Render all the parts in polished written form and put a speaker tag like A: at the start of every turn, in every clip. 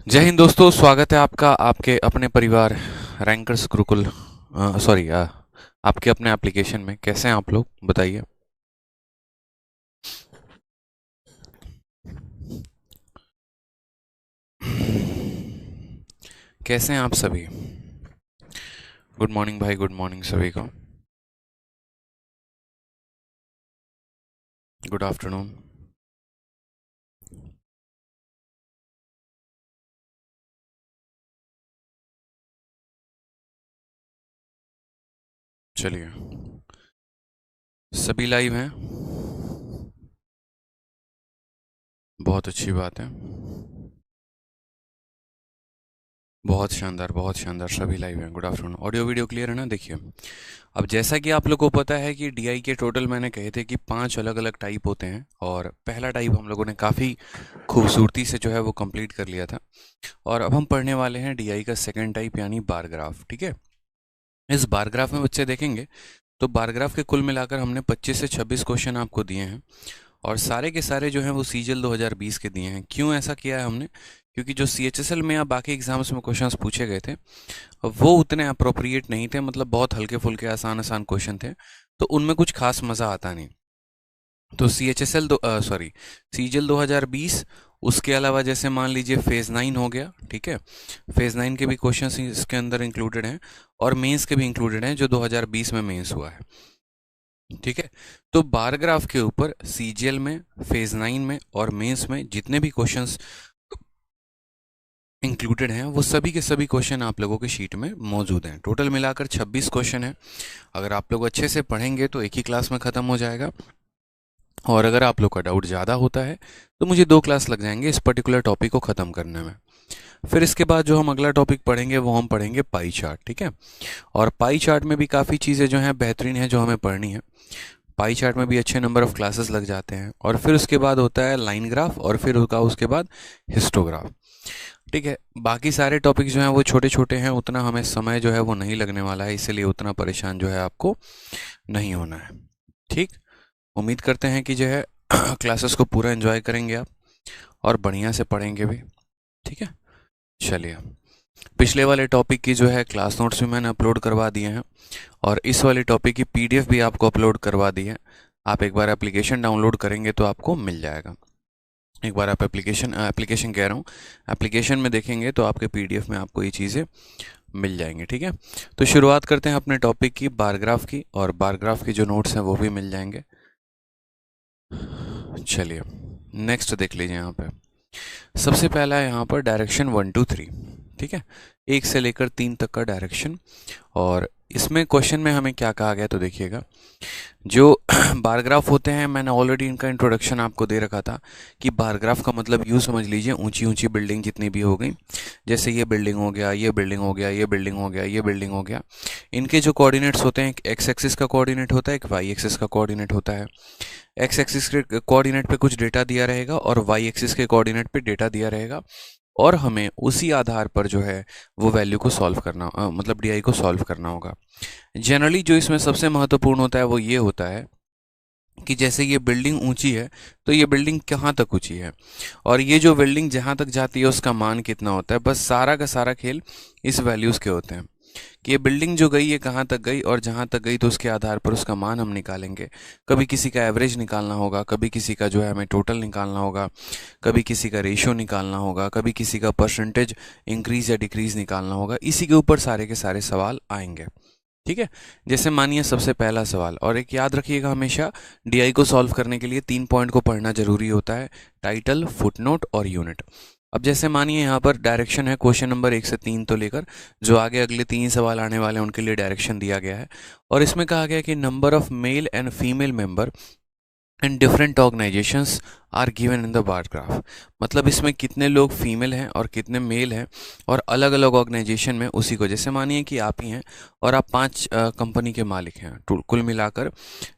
A: जय हिंद दोस्तों, स्वागत है आपका आपके अपने परिवार रैंकर्स गुरुकुल सॉरी आपके अपने एप्लीकेशन में। कैसे हैं आप लोग, बताइए। कैसे हैं आप सभी? गुड मॉर्निंग भाई, गुड मॉर्निंग सभी को। Good afternoon. चलिए, सभी लाइव हैं। बहुत अच्छी बात है। बहुत शानदार, सभी लाइव हैं। Good afternoon. Audio video clear है ना? देखिए, अब जैसा कि आप लोगों को पता है कि डीआई के टोटल मैंने कहे थे कि 5 अलग अलग टाइप होते हैं, और पहला टाइप हम लोगों ने काफ़ी खूबसूरती से जो है वो कंप्लीट कर लिया था। और अब हम पढ़ने वाले हैं डीआई का सेकंड टाइप, यानी बार ग्राफ। ठीक है। इस बार ग्राफ में बच्चे देखेंगे तो बार ग्राफ के कुल मिलाकर हमने 25 से 26 क्वेश्चन आपको दिए हैं, और सारे के सारे जो हैं वो सीजीएल 2020 के दिए हैं। क्यों ऐसा किया है हमने? क्योंकि जो सीएचएसएल में या बाकी एग्जाम्स में क्वेश्चंस पूछे गए थे वो उतने अप्रोप्रिएट नहीं थे, मतलब बहुत हल्के फुल्के आसान आसान क्वेश्चन थे, तो उनमें कुछ खास मज़ा आता नहीं। तो सीएचएसएल सॉरी सीजीएल 2020, उसके अलावा जैसे मान लीजिए फेज़ 9 हो गया। ठीक है, फेज़ 9 के भी क्वेश्चंस इसके अंदर इंक्लूडेड हैं, और मेंस के भी इंक्लूडेड हैं जो 2020 में मेंस हुआ है। ठीक है, तो बार ग्राफ के ऊपर सीजीएल में, फेज़ 9 में और मेंस में जितने भी क्वेश्चंस इंक्लूडेड हैं वो सभी के सभी क्वेश्चन आप लोगों के शीट में मौजूद हैं। टोटल मिलाकर 26 क्वेश्चन है। अगर आप लोग अच्छे से पढ़ेंगे तो एक ही क्लास में ख़त्म हो जाएगा, और अगर आप लोग का डाउट ज़्यादा होता है तो मुझे 2 क्लास लग जाएंगे इस पर्टिकुलर टॉपिक को ख़त्म करने में। फिर इसके बाद जो हम अगला टॉपिक पढ़ेंगे वो हम पढ़ेंगे पाई चार्ट। ठीक है, और पाई चार्ट में भी काफ़ी चीज़ें जो हैं बेहतरीन है जो हमें पढ़नी है। पाई चार्ट में भी अच्छे नंबर ऑफ क्लासेस लग जाते हैं, और फिर उसके बाद होता है लाइन ग्राफ, और फिर होगा उसके बाद हिस्टोग्राफ। ठीक है, बाकी सारे टॉपिक जो हैं वो छोटे छोटे हैं, उतना हमें समय जो है वो नहीं लगने वाला है, इसलिए उतना परेशान जो है आपको नहीं होना है। ठीक, उम्मीद करते हैं कि जो है क्लासेस को पूरा एंजॉय करेंगे आप, और बढ़िया से पढ़ेंगे भी। ठीक है, चलिए। पिछले वाले टॉपिक की जो है क्लास नोट्स भी मैंने अपलोड करवा दिए हैं, और इस वाले टॉपिक की पीडीएफ भी आपको अपलोड करवा दी है। आप एक बार एप्लीकेशन डाउनलोड करेंगे तो आपको मिल जाएगा। एक बार आप एप्लीकेशन कह रहा हूँ, एप्लीकेशन में देखेंगे तो आपके पीडीएफ में आपको ये चीज़ें मिल जाएंगी। ठीक है, तो शुरुआत करते हैं अपने टॉपिक की, बारग्राफ की, और बारग्राफ की जो नोट्स हैं वो भी मिल जाएंगे। चलिए, नेक्स्ट देख लीजिए। यहाँ पे सबसे पहला है यहाँ पर डायरेक्शन 1 2 3। ठीक है, 1 से लेकर 3 तक का डायरेक्शन। और इसमें क्वेश्चन में हमें क्या कहा गया तो देखिएगा, जो बार ग्राफ होते हैं, मैंने ऑलरेडी इनका इंट्रोडक्शन आपको दे रखा था कि बार ग्राफ का मतलब यूँ समझ लीजिए ऊंची ऊंची बिल्डिंग जितनी भी हो गई, जैसे ये बिल्डिंग हो गया, ये बिल्डिंग हो गया, ये बिल्डिंग हो गया, ये बिल्डिंग हो गया, इनके जो कोऑर्डिनेट्स होते हैं, एक एक्स एक्सिस का कोऑर्डिनेट होता है, एक वाई एक्सिस का कोऑर्डिनेट होता है। एक्स एक्सिस के कोऑर्डिनेट पे कुछ डेटा दिया रहेगा, और वाई एक्सिस के कोऑर्डिनेट पे डेटा दिया रहेगा, और हमें उसी आधार पर जो है वो वैल्यू को सॉल्व करना मतलब डीआई को सॉल्व करना होगा। जनरली जो इसमें सबसे महत्वपूर्ण होता है वो ये होता है कि जैसे ये बिल्डिंग ऊंची है तो ये बिल्डिंग कहाँ तक ऊंची है, और ये जो बिल्डिंग जहाँ तक जाती है उसका मान कितना होता है। बस सारा का सारा खेल इस वैल्यूज़ के होते हैं कि ये बिल्डिंग जो गई ये कहाँ तक गई, और जहाँ तक गई तो उसके आधार पर उसका मान हम निकालेंगे। कभी किसी का एवरेज निकालना होगा, कभी किसी का जो है हमें टोटल निकालना होगा, कभी किसी का रेशियो निकालना होगा, कभी किसी का परसेंटेज इंक्रीज या डिक्रीज निकालना होगा। इसी के ऊपर सारे के सारे सवाल आएंगे। ठीक है, जैसे मानिए सबसे पहला सवाल, और एक याद रखिएगा हमेशा, डीआई को सॉल्व करने के लिए 3 पॉइंट को पढ़ना जरूरी होता है, टाइटल, फुटनोट और यूनिट। अब जैसे मानिए यहाँ पर डायरेक्शन है, क्वेश्चन नंबर 1 से 3 तो लेकर जो आगे अगले 3 सवाल आने वाले हैं उनके लिए डायरेक्शन दिया गया है, और इसमें कहा गया है कि number of male and female member and different organisations are given in the bar graph. मतलब इसमें कितने लोग फीमेल हैं और कितने मेल हैं, और अलग अलग ऑर्गेनाइजेशन में उसी को, जैसे मानिए कि आप ही हैं और आप 5 कंपनी के मालिक हैं कुल मिलाकर।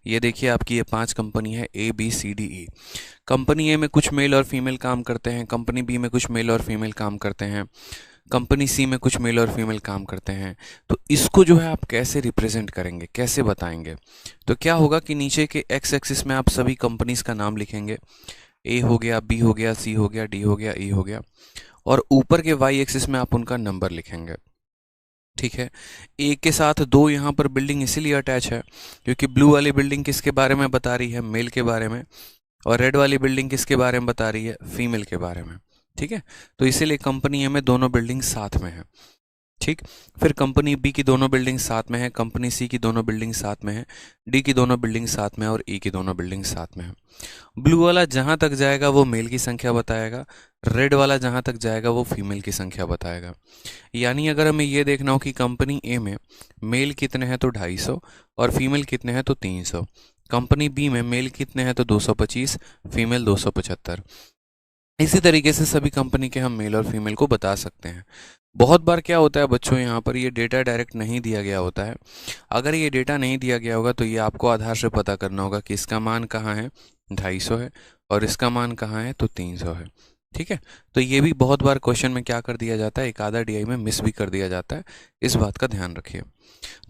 A: ये देखिए आपकी ये 5 कंपनी है, ABCDE। कंपनी ए में कुछ मेल और फीमेल काम करते हैं, कंपनी बी में कुछ मेल और फीमेल काम करते हैं, कंपनी सी में कुछ मेल और फीमेल काम करते हैं। तो इसको जो है आप कैसे रिप्रेजेंट करेंगे, कैसे बताएंगे? तो क्या होगा कि नीचे के एक्स एक्सिस में आप सभी कंपनीज का नाम लिखेंगे, ए हो गया, बी हो गया, सी हो गया, डी हो गया, ई हो गया, और ऊपर के वाई एक्सिस में आप उनका नंबर लिखेंगे। ठीक है। ए के साथ 2 यहाँ पर बिल्डिंग इसीलिए अटैच है क्योंकि ब्लू वाली बिल्डिंग किसके बारे में बता रही है? मेल के बारे में। और रेड वाली बिल्डिंग किसके बारे में बता रही है? फीमेल के बारे में। ठीक है। तो इसीलिए कंपनी ए में दोनों बिल्डिंग साथ में है। ठीक। फिर कंपनी बी की दोनों बिल्डिंग साथ में है, कंपनी सी की दोनों बिल्डिंग साथ में है, डी की दोनों बिल्डिंग साथ में है, और ई की दोनों बिल्डिंग साथ में है। ब्लू वाला जहां तक जाएगा वो मेल की संख्या बताएगा, रेड वाला जहां तक जाएगा वो फीमेल की संख्या बताएगा। यानी अगर हमें ये देखना हो कि कंपनी ए में मेल कितने हैं तो 250 और फीमेल कितने हैं तो 300, कंपनी बी में मेल कितने हैं तो 225, फीमेल 275। इसी तरीके से सभी कंपनी के हम मेल और फीमेल को बता सकते हैं। बहुत बार क्या होता है बच्चों, यहाँ पर ये डेटा डायरेक्ट नहीं दिया गया होता है। अगर ये डेटा नहीं दिया गया होगा तो ये आपको आधार से पता करना होगा कि इसका मान कहाँ है, 250 है, और इसका मान कहाँ है तो 300 है। ठीक है। तो ये भी बहुत बार क्वेश्चन में क्या कर दिया जाता है, एक आधा DI में मिस भी कर दिया जाता है, इस बात का ध्यान रखिए।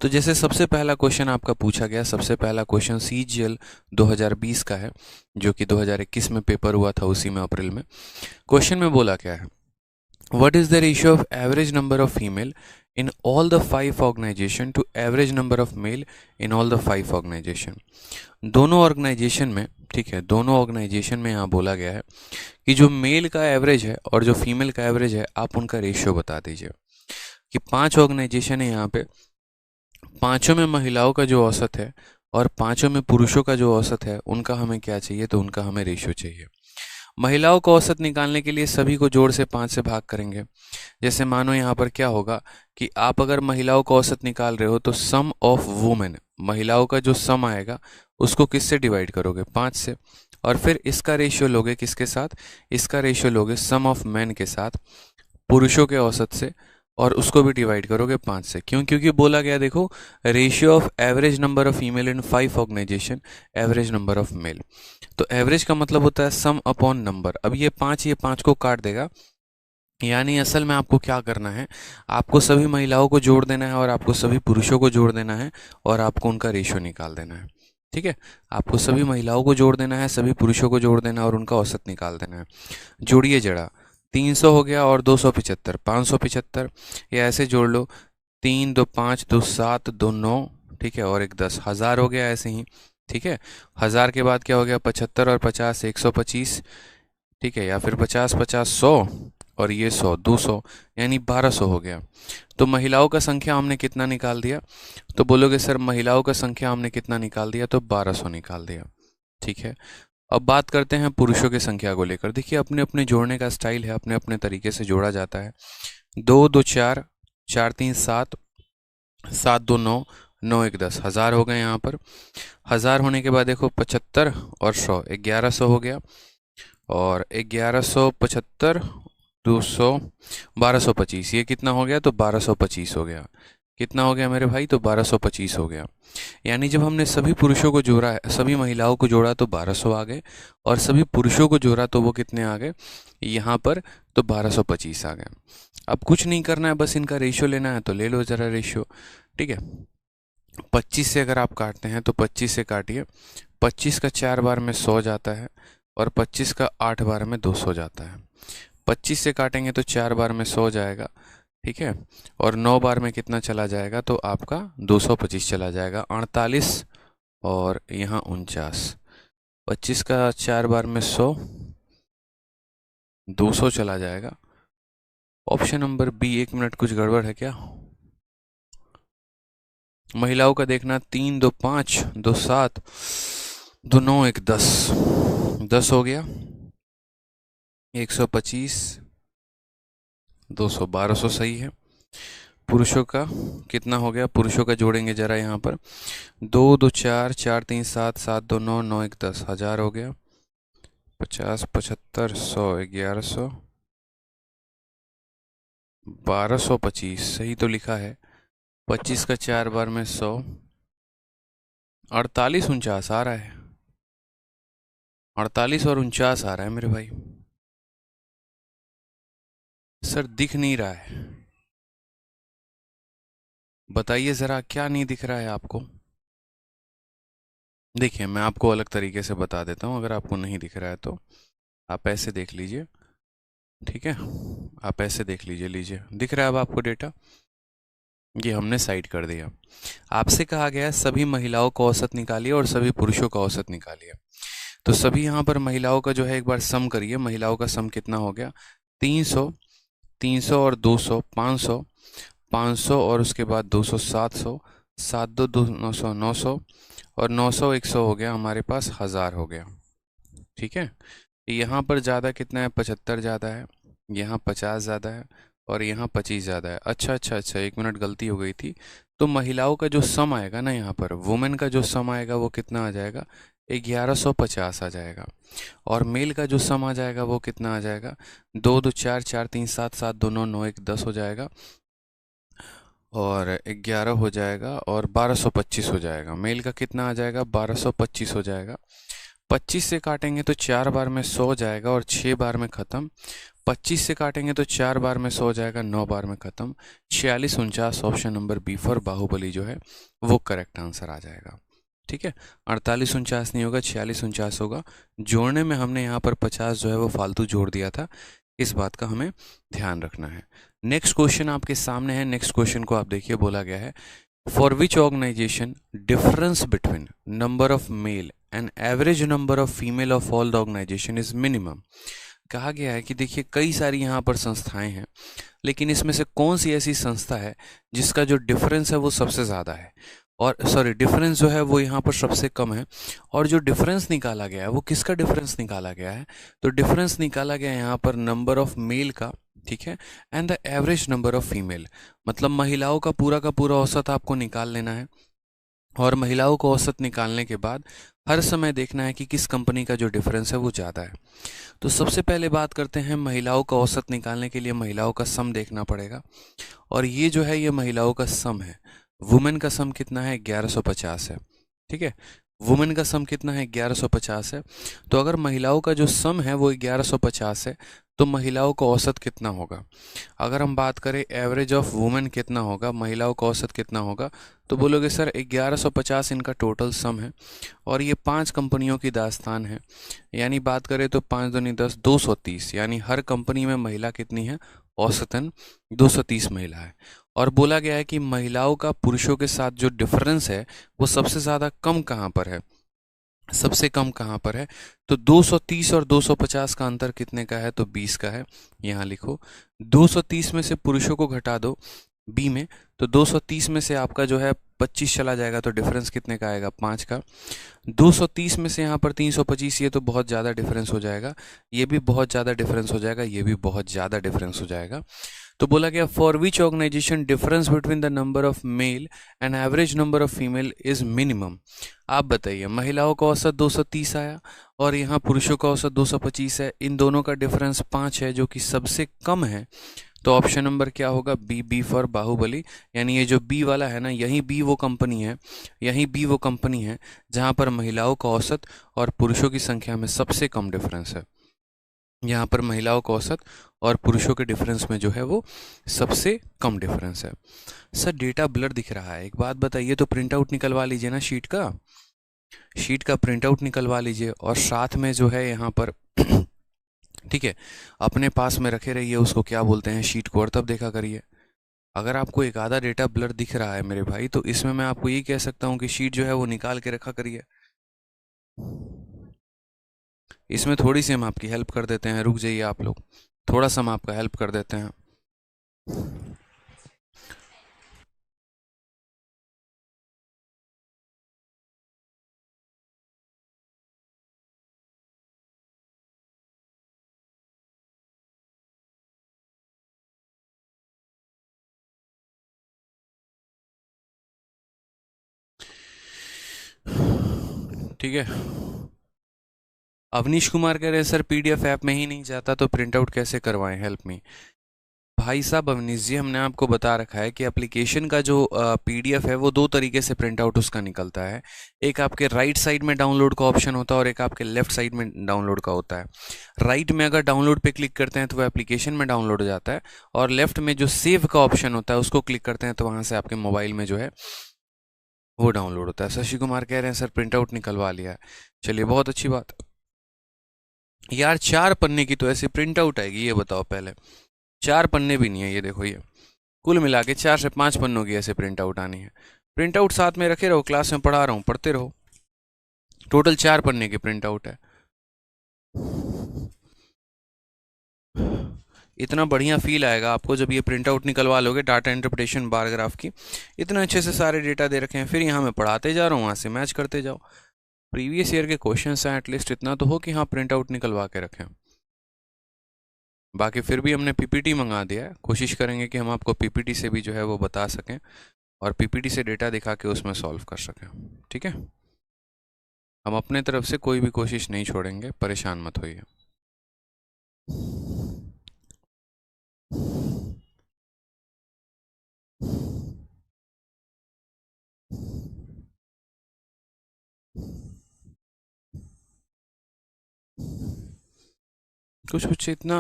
A: तो जैसे सबसे पहला क्वेश्चन आपका पूछा गया, सबसे पहला क्वेश्चन CGL 2020 का है, जो कि 2021 में पेपर हुआ था, उसी में अप्रैल में। क्वेश्चन में बोला क्या है, what is the ratio of average number of female in all the 5 organisation to average number of male in all the 5 organisation. दोनों ऑर्गेनाइजेशन में, ठीक है, दोनों ऑर्गेनाइजेशन में यहाँ बोला गया है कि जो मेल का एवरेज है और जो फीमेल का एवरेज है, आप उनका रेशियो बता दीजिए। कि 5 ऑर्गेनाइजेशन है यहाँ पे, पांचों में महिलाओं का जो औसत है और पांचों में पुरुषों का जो औसत है, उनका हमें क्या चाहिए, तो उनका हमें रेशियो चाहिए। महिलाओं का औसत निकालने के लिए सभी को जोड़ से 5 से भाग करेंगे। जैसे मानो यहाँ पर क्या होगा कि आप अगर महिलाओं का औसत निकाल रहे हो तो सम ऑफ वुमेन, महिलाओं का जो सम आएगा उसको किससे डिवाइड करोगे, 5 से, और फिर इसका रेशियो लोगे किसके साथ, इसका रेशियो लोगे सम ऑफ मैन के साथ, पुरुषों के औसत से, और उसको भी डिवाइड करोगे 5 से। क्यों? क्योंकि बोला गया, देखो, ratio of average number of female in 5 organisation, average number of male. तो एवरेज का मतलब होता है सम अपॉन नंबर। अब ये 5 को काट देगा, यानी असल में आपको क्या करना है, आपको सभी महिलाओं को जोड़ देना है और आपको सभी पुरुषों को जोड़ देना है और आपको उनका रेशियो निकाल देना है। ठीक है। आपको सभी महिलाओं को जोड़ देना है, सभी पुरुषों को जोड़ देना है और उनका औसत निकाल देना है। जोड़िए जरा, 300 हो गया और 275, 575, या ऐसे जोड़ लो, 3 2 5 2 7 2 9, ठीक है, और एक 10, 1000 हो गया ऐसे ही। ठीक है। 1000 के बाद क्या हो गया, 75 और 50 125, ठीक है, या फिर 50 50 100, और ये 100 200, यानी 1200 हो गया। तो महिलाओं का संख्या हमने कितना निकाल दिया, तो बोलोगे सर महिलाओं का संख्या हमने कितना निकाल दिया, तो 1200 निकाल दिया। ठीक है। अब बात करते हैं पुरुषों की संख्या को लेकर। देखिए अपने अपने जोड़ने का स्टाइल है, अपने अपने तरीके से जोड़ा जाता है। 2 2 4, 4 3 7, 7 2 9, 9 1 10, 1000 हो गए यहाँ पर। 1000 होने के बाद देखो 75 और 100, 1100 हो गया, और 1175 200, 1225, ये कितना हो गया, तो 1225 हो गया। कितना हो गया मेरे भाई, तो 1225 हो गया। यानी जब हमने सभी पुरुषों को जोड़ा है, सभी महिलाओं को जोड़ा तो 1200 आ गए, और सभी पुरुषों को जोड़ा तो वो कितने आ गए यहाँ पर, तो 1225 आ गए। अब कुछ नहीं करना है, बस इनका रेशियो लेना है, तो ले लो ज़रा रेशियो। ठीक है। 25 से अगर आप काटते हैं तो 25 से काटिए, 25 का 4 बार में 100 जाता है, और 25 का 8 बार में 200 जाता है। 25 से काटेंगे तो 4 बार में 100 जाएगा, ठीक है, और 9 बार में कितना चला जाएगा, तो आपका 225 चला जाएगा। 48 और यहाँ 49, 25 का 4 बार में 100, 200 चला जाएगा। Option number B. 1 मिनट, कुछ गड़बड़ है क्या? महिलाओं का देखना, 3 2 5 2 7 2 9 1 10, 10 हो गया, 125 200, 1200 सही है। पुरुषों का कितना हो गया, पुरुषों का जोड़ेंगे जरा यहाँ पर, 2 2 4, 4 3 7, 7 2 9, 9 1 10, 1000 हो गया, 50 75 100 1100 1225, सही तो लिखा है। 25 का 4 बार में 100, 48 49 आ रहा है, 48 और 49 आ रहा है मेरे भाई। सर दिख नहीं रहा है, बताइए ज़रा क्या नहीं दिख रहा है आपको। देखिए मैं आपको अलग तरीके से बता देता हूँ, अगर आपको नहीं दिख रहा है तो आप ऐसे देख लीजिए, ठीक है, आप ऐसे देख लीजिए, लीजिए दिख रहा है अब आपको डेटा, ये हमने साइड कर दिया। आपसे कहा गया है सभी महिलाओं का औसत निकालिए और सभी पुरुषों का औसत निकालिए। तो सभी यहाँ पर महिलाओं का जो है एक बार सम करिए, महिलाओं का सम कितना हो गया, 300, 300 और 200 500, 500 और उसके बाद 200 700, 7 2 2 900 900 और 900 100 हो गया हमारे पास, 1000 हो गया। ठीक है, यहाँ पर ज़्यादा कितना है, 75 ज़्यादा है, यहाँ 50 ज़्यादा है और यहाँ 25 ज़्यादा है। अच्छा अच्छा अच्छा, 1 मिनट गलती हो गई थी। तो महिलाओं का जो सम आएगा ना, यहाँ पर वुमेन का जो सम आएगा वो कितना आ जाएगा, 1150 आ जाएगा। और मेल का जो सम आ जाएगा वो कितना आ जाएगा, 2 2 4, 4 3 7, 7 2 9, 9 1 10 हो जाएगा और 11 हो जाएगा और 1225 हो जाएगा। मेल का कितना आ जाएगा, 1225 हो जाएगा। 25 से काटेंगे तो 4 बार में 100 जाएगा और 6 बार में ख़त्म। 25 से काटेंगे तो 4 बार में 100 जाएगा, 9 बार में ख़त्म। 46 49, option number B for Baahubali जो है वो करेक्ट आंसर आ जाएगा। ठीक है, 48 49 नहीं होगा, 46 49 होगा। जोड़ने में हमने यहाँ पर 50 जो है वो फालतू जोड़ दिया था, इस बात का हमें ध्यान रखना है। नेक्स्ट क्वेश्चन आपके सामने है, नेक्स्ट क्वेश्चन को आप देखिए, बोला गया है for which organisation difference between number of male and average number of female of all the organisation is minimum. कहा गया है कि देखिए कई सारी यहाँ पर संस्थाएं हैं, लेकिन इसमें से कौन सी ऐसी संस्था है जिसका जो डिफरेंस है वो सबसे ज़्यादा है, और सॉरी डिफरेंस जो है वो यहाँ पर सबसे कम है। और जो डिफरेंस निकाला गया है वो किसका डिफरेंस निकाला गया है, तो डिफरेंस निकाला गया है यहाँ पर नंबर ऑफ मेल का, ठीक है, and the average number of female. मतलब महिलाओं का पूरा औसत आपको निकाल लेना है, और महिलाओं को औसत निकालने के बाद हर समय देखना है कि किस कंपनी का जो डिफरेंस है वो ज़्यादा है। तो सबसे पहले बात करते हैं, महिलाओं का औसत निकालने के लिए महिलाओं का सम देखना पड़ेगा, और ये जो है ये महिलाओं का सम है। वुमेन का सम कितना है, 1150 है। ठीक है, वुमेन का सम कितना है, 1150 है। तो अगर महिलाओं का जो सम है वो 1150 है, तो महिलाओं का औसत कितना होगा। अगर हम बात करें एवरेज ऑफ वुमेन कितना होगा, महिलाओं का औसत कितना होगा, तो बोलोगे सर 1150 इनका टोटल सम है और ये 5 कंपनियों की दास्तान है, यानी बात करें तो 5 दूनी 10, 230, यानी हर कंपनी में महिला कितनी है, औसतन 230 महिला है। और बोला गया है कि महिलाओं का पुरुषों के साथ जो डिफरेंस है वो सबसे ज़्यादा कम कहाँ पर है, सबसे कम कहाँ पर है, तो 230 और 250 का अंतर कितने का है, तो 20 का है। यहाँ लिखो, 230 में से पुरुषों को घटा दो बी में, तो 230 में से आपका जो है 25 चला जाएगा, तो डिफरेंस कितने का आएगा, 5 का। 230 में से यहाँ पर 325, ये तो बहुत ज़्यादा डिफरेंस हो जाएगा, ये भी बहुत ज़्यादा डिफरेंस हो जाएगा, ये भी बहुत ज़्यादा डिफरेंस हो जाएगा। तो बोला गया for which organisation difference between the number of male and average number of female is minimum. आप बताइए, महिलाओं का औसत 230 आया और यहाँ पुरुषों का औसत 225 है, इन दोनों का डिफरेंस 5 है जो कि सबसे कम है। तो ऑप्शन नंबर क्या होगा, बी, बी फॉर बाहुबली। यानी ये जो बी वाला है ना, यही बी वो कंपनी है, यही बी वो कंपनी है जहाँ पर महिलाओं का औसत और पुरुषों की संख्या में सबसे कम डिफरेंस है। यहाँ पर महिलाओं का औसत और पुरुषों के डिफरेंस में जो है वो सबसे कम डिफरेंस है। सर डेटा ब्लर दिख रहा है, एक बात बताइए, तो प्रिंट आउट निकलवा लीजिए ना शीट का, शीट का प्रिंट आउट निकलवा लीजिए और साथ में जो है यहाँ पर ठीक है, अपने पास में रखे रहिए उसको, क्या बोलते हैं, शीट को, और तब देखा करिए। अगर आपको एक आधा डेटा ब्लर दिख रहा है मेरे भाई, तो इसमें मैं आपको ये कह सकता हूँ कि शीट जो है वो निकाल के रखा करिए। इसमें थोड़ी सी हम आपकी हेल्प कर देते हैं, रुक जाइए आप लोग, थोड़ा सा हम आपका हेल्प कर देते हैं। ठीक है। अवनीश कुमार कह रहे हैं सर पीडीएफ ऐप में ही नहीं जाता तो प्रिंट आउट कैसे करवाएं, हेल्प मी। भाई साहब अवनीश जी, हमने आपको बता रखा है कि एप्लीकेशन का जो पीडीएफ है वो दो तरीके से प्रिंट आउट उसका निकलता है। एक आपके राइट साइड में डाउनलोड का ऑप्शन होता है और एक आपके लेफ्ट साइड में डाउनलोड का होता है। राइट में अगर डाउनलोड पे क्लिक करते हैं तो वो एप्लीकेशन में डाउनलोड हो जाता है, और लेफ्ट में जो सेव का ऑप्शन होता है उसको क्लिक करते हैं तो वहाँ से आपके मोबाइल में जो है वो डाउनलोड होता है। शशि कुमार कह रहे हैं सर प्रिंट आउट निकलवा लिया है। चलिए, बहुत अच्छी बात। यार 4 पन्ने की तो ऐसे प्रिंट आउट आएगी, ये बताओ पहले। 4 पन्ने भी नहीं है, ये देखो, ये कुल मिला के 4 से 5 पन्नों की ऐसे प्रिंट आउट आनी है। प्रिंट आउट साथ में रखे रहो, क्लास में पढ़ा रहा हूँ, पढ़ते रहो। टोटल 4 पन्ने की प्रिंट आउट है। इतना बढ़िया फील आएगा आपको जब ये प्रिंट आउट निकलवा लोगे डाटा इंटरप्रिटेशन बार ग्राफ की। इतने अच्छे से सारे डेटा दे रखे हैं, फिर यहाँ मैं पढ़ाते जा रहा हूँ, वहाँ से मैच करते जाओ। प्रीवियस ईयर के क्वेश्चन हैं, एटलीस्ट इतना तो हो कि हाँ प्रिंट आउट निकलवा के रखें। बाकी फिर भी हमने पीपीटी मंगा दिया है, कोशिश करेंगे कि हम आपको पीपीटी से भी जो है वो बता सकें और पीपीटी से डेटा दिखा के उसमें सॉल्व कर सकें। ठीक है, हम अपने तरफ से कोई भी कोशिश नहीं छोड़ेंगे, परेशान मत होइए। कुछ कुछ इतना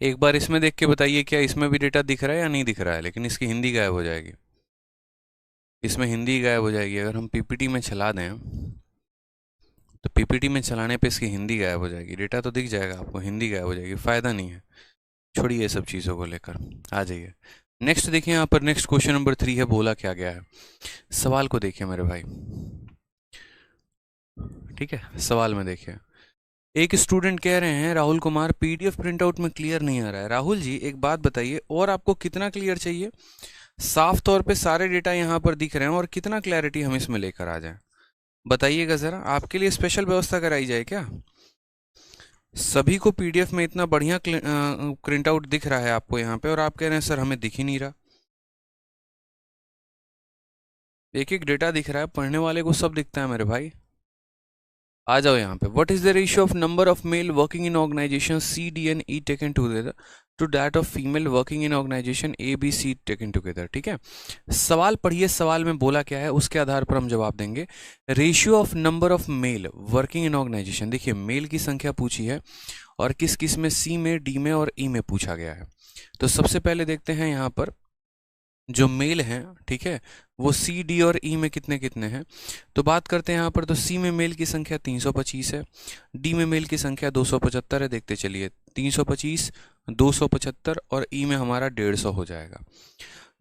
A: एक बार इसमें देख के बताइए, क्या इसमें भी डेटा दिख रहा है या नहीं दिख रहा है? लेकिन इसकी हिंदी गायब हो जाएगी, इसमें हिंदी गायब हो जाएगी। अगर हम पीपीटी में चला दें तो पीपीटी में चलाने पे इसकी हिंदी गायब हो जाएगी। डेटा तो दिख जाएगा आपको, हिंदी गायब हो जाएगी, फ़ायदा नहीं है। छोड़िए ये सब चीज़ों को लेकर, आ जाइए नेक्स्ट। देखिए यहाँ पर नेक्स्ट क्वेश्चन नंबर 3 है, बोला क्या गया है। सवाल को देखिए मेरे भाई, ठीक है। सवाल में देखिए, एक स्टूडेंट कह रहे हैं Rahul Kumar PDF print out में क्लियर नहीं आ रहा है। राहुल जी एक बात बताइए, और आपको कितना क्लियर चाहिए? साफ तौर पे सारे डेटा यहाँ पर दिख रहे हैं, और कितना क्लैरिटी हम इसमें लेकर आ जाएं, बताइएगा ज़रा। आपके लिए स्पेशल व्यवस्था कराई जाए क्या? सभी को पीडीएफ में इतना बढ़िया प्रिंट आउट दिख रहा है आपको यहाँ पे, और आप कह रहे हैं सर हमें दिख ही नहीं रहा। एक एक डेटा दिख रहा है, पढ़ने वाले को सब दिखता है मेरे भाई। आ जाओ यहाँ पे। What is the ratio of number of male working in organisation C D and E taken together to that of female working in organisation A B C taken together. ठीक है, सवाल पढ़िए, सवाल में बोला क्या है उसके आधार पर हम जवाब देंगे। Ratio of number of male working in organisation, देखिए मेल की संख्या पूछी है और किस किस में, सी में, डी में और ई में पूछा गया है। तो सबसे पहले देखते हैं यहाँ पर जो मेल हैं, ठीक है, वो सी डी और ई में कितने कितने हैं। तो बात करते हैं यहाँ पर, तो सी में मेल की संख्या 325 है, डी में मेल की संख्या 275 है। देखते चलिए, 325, 275 और ई में हमारा 150 हो जाएगा।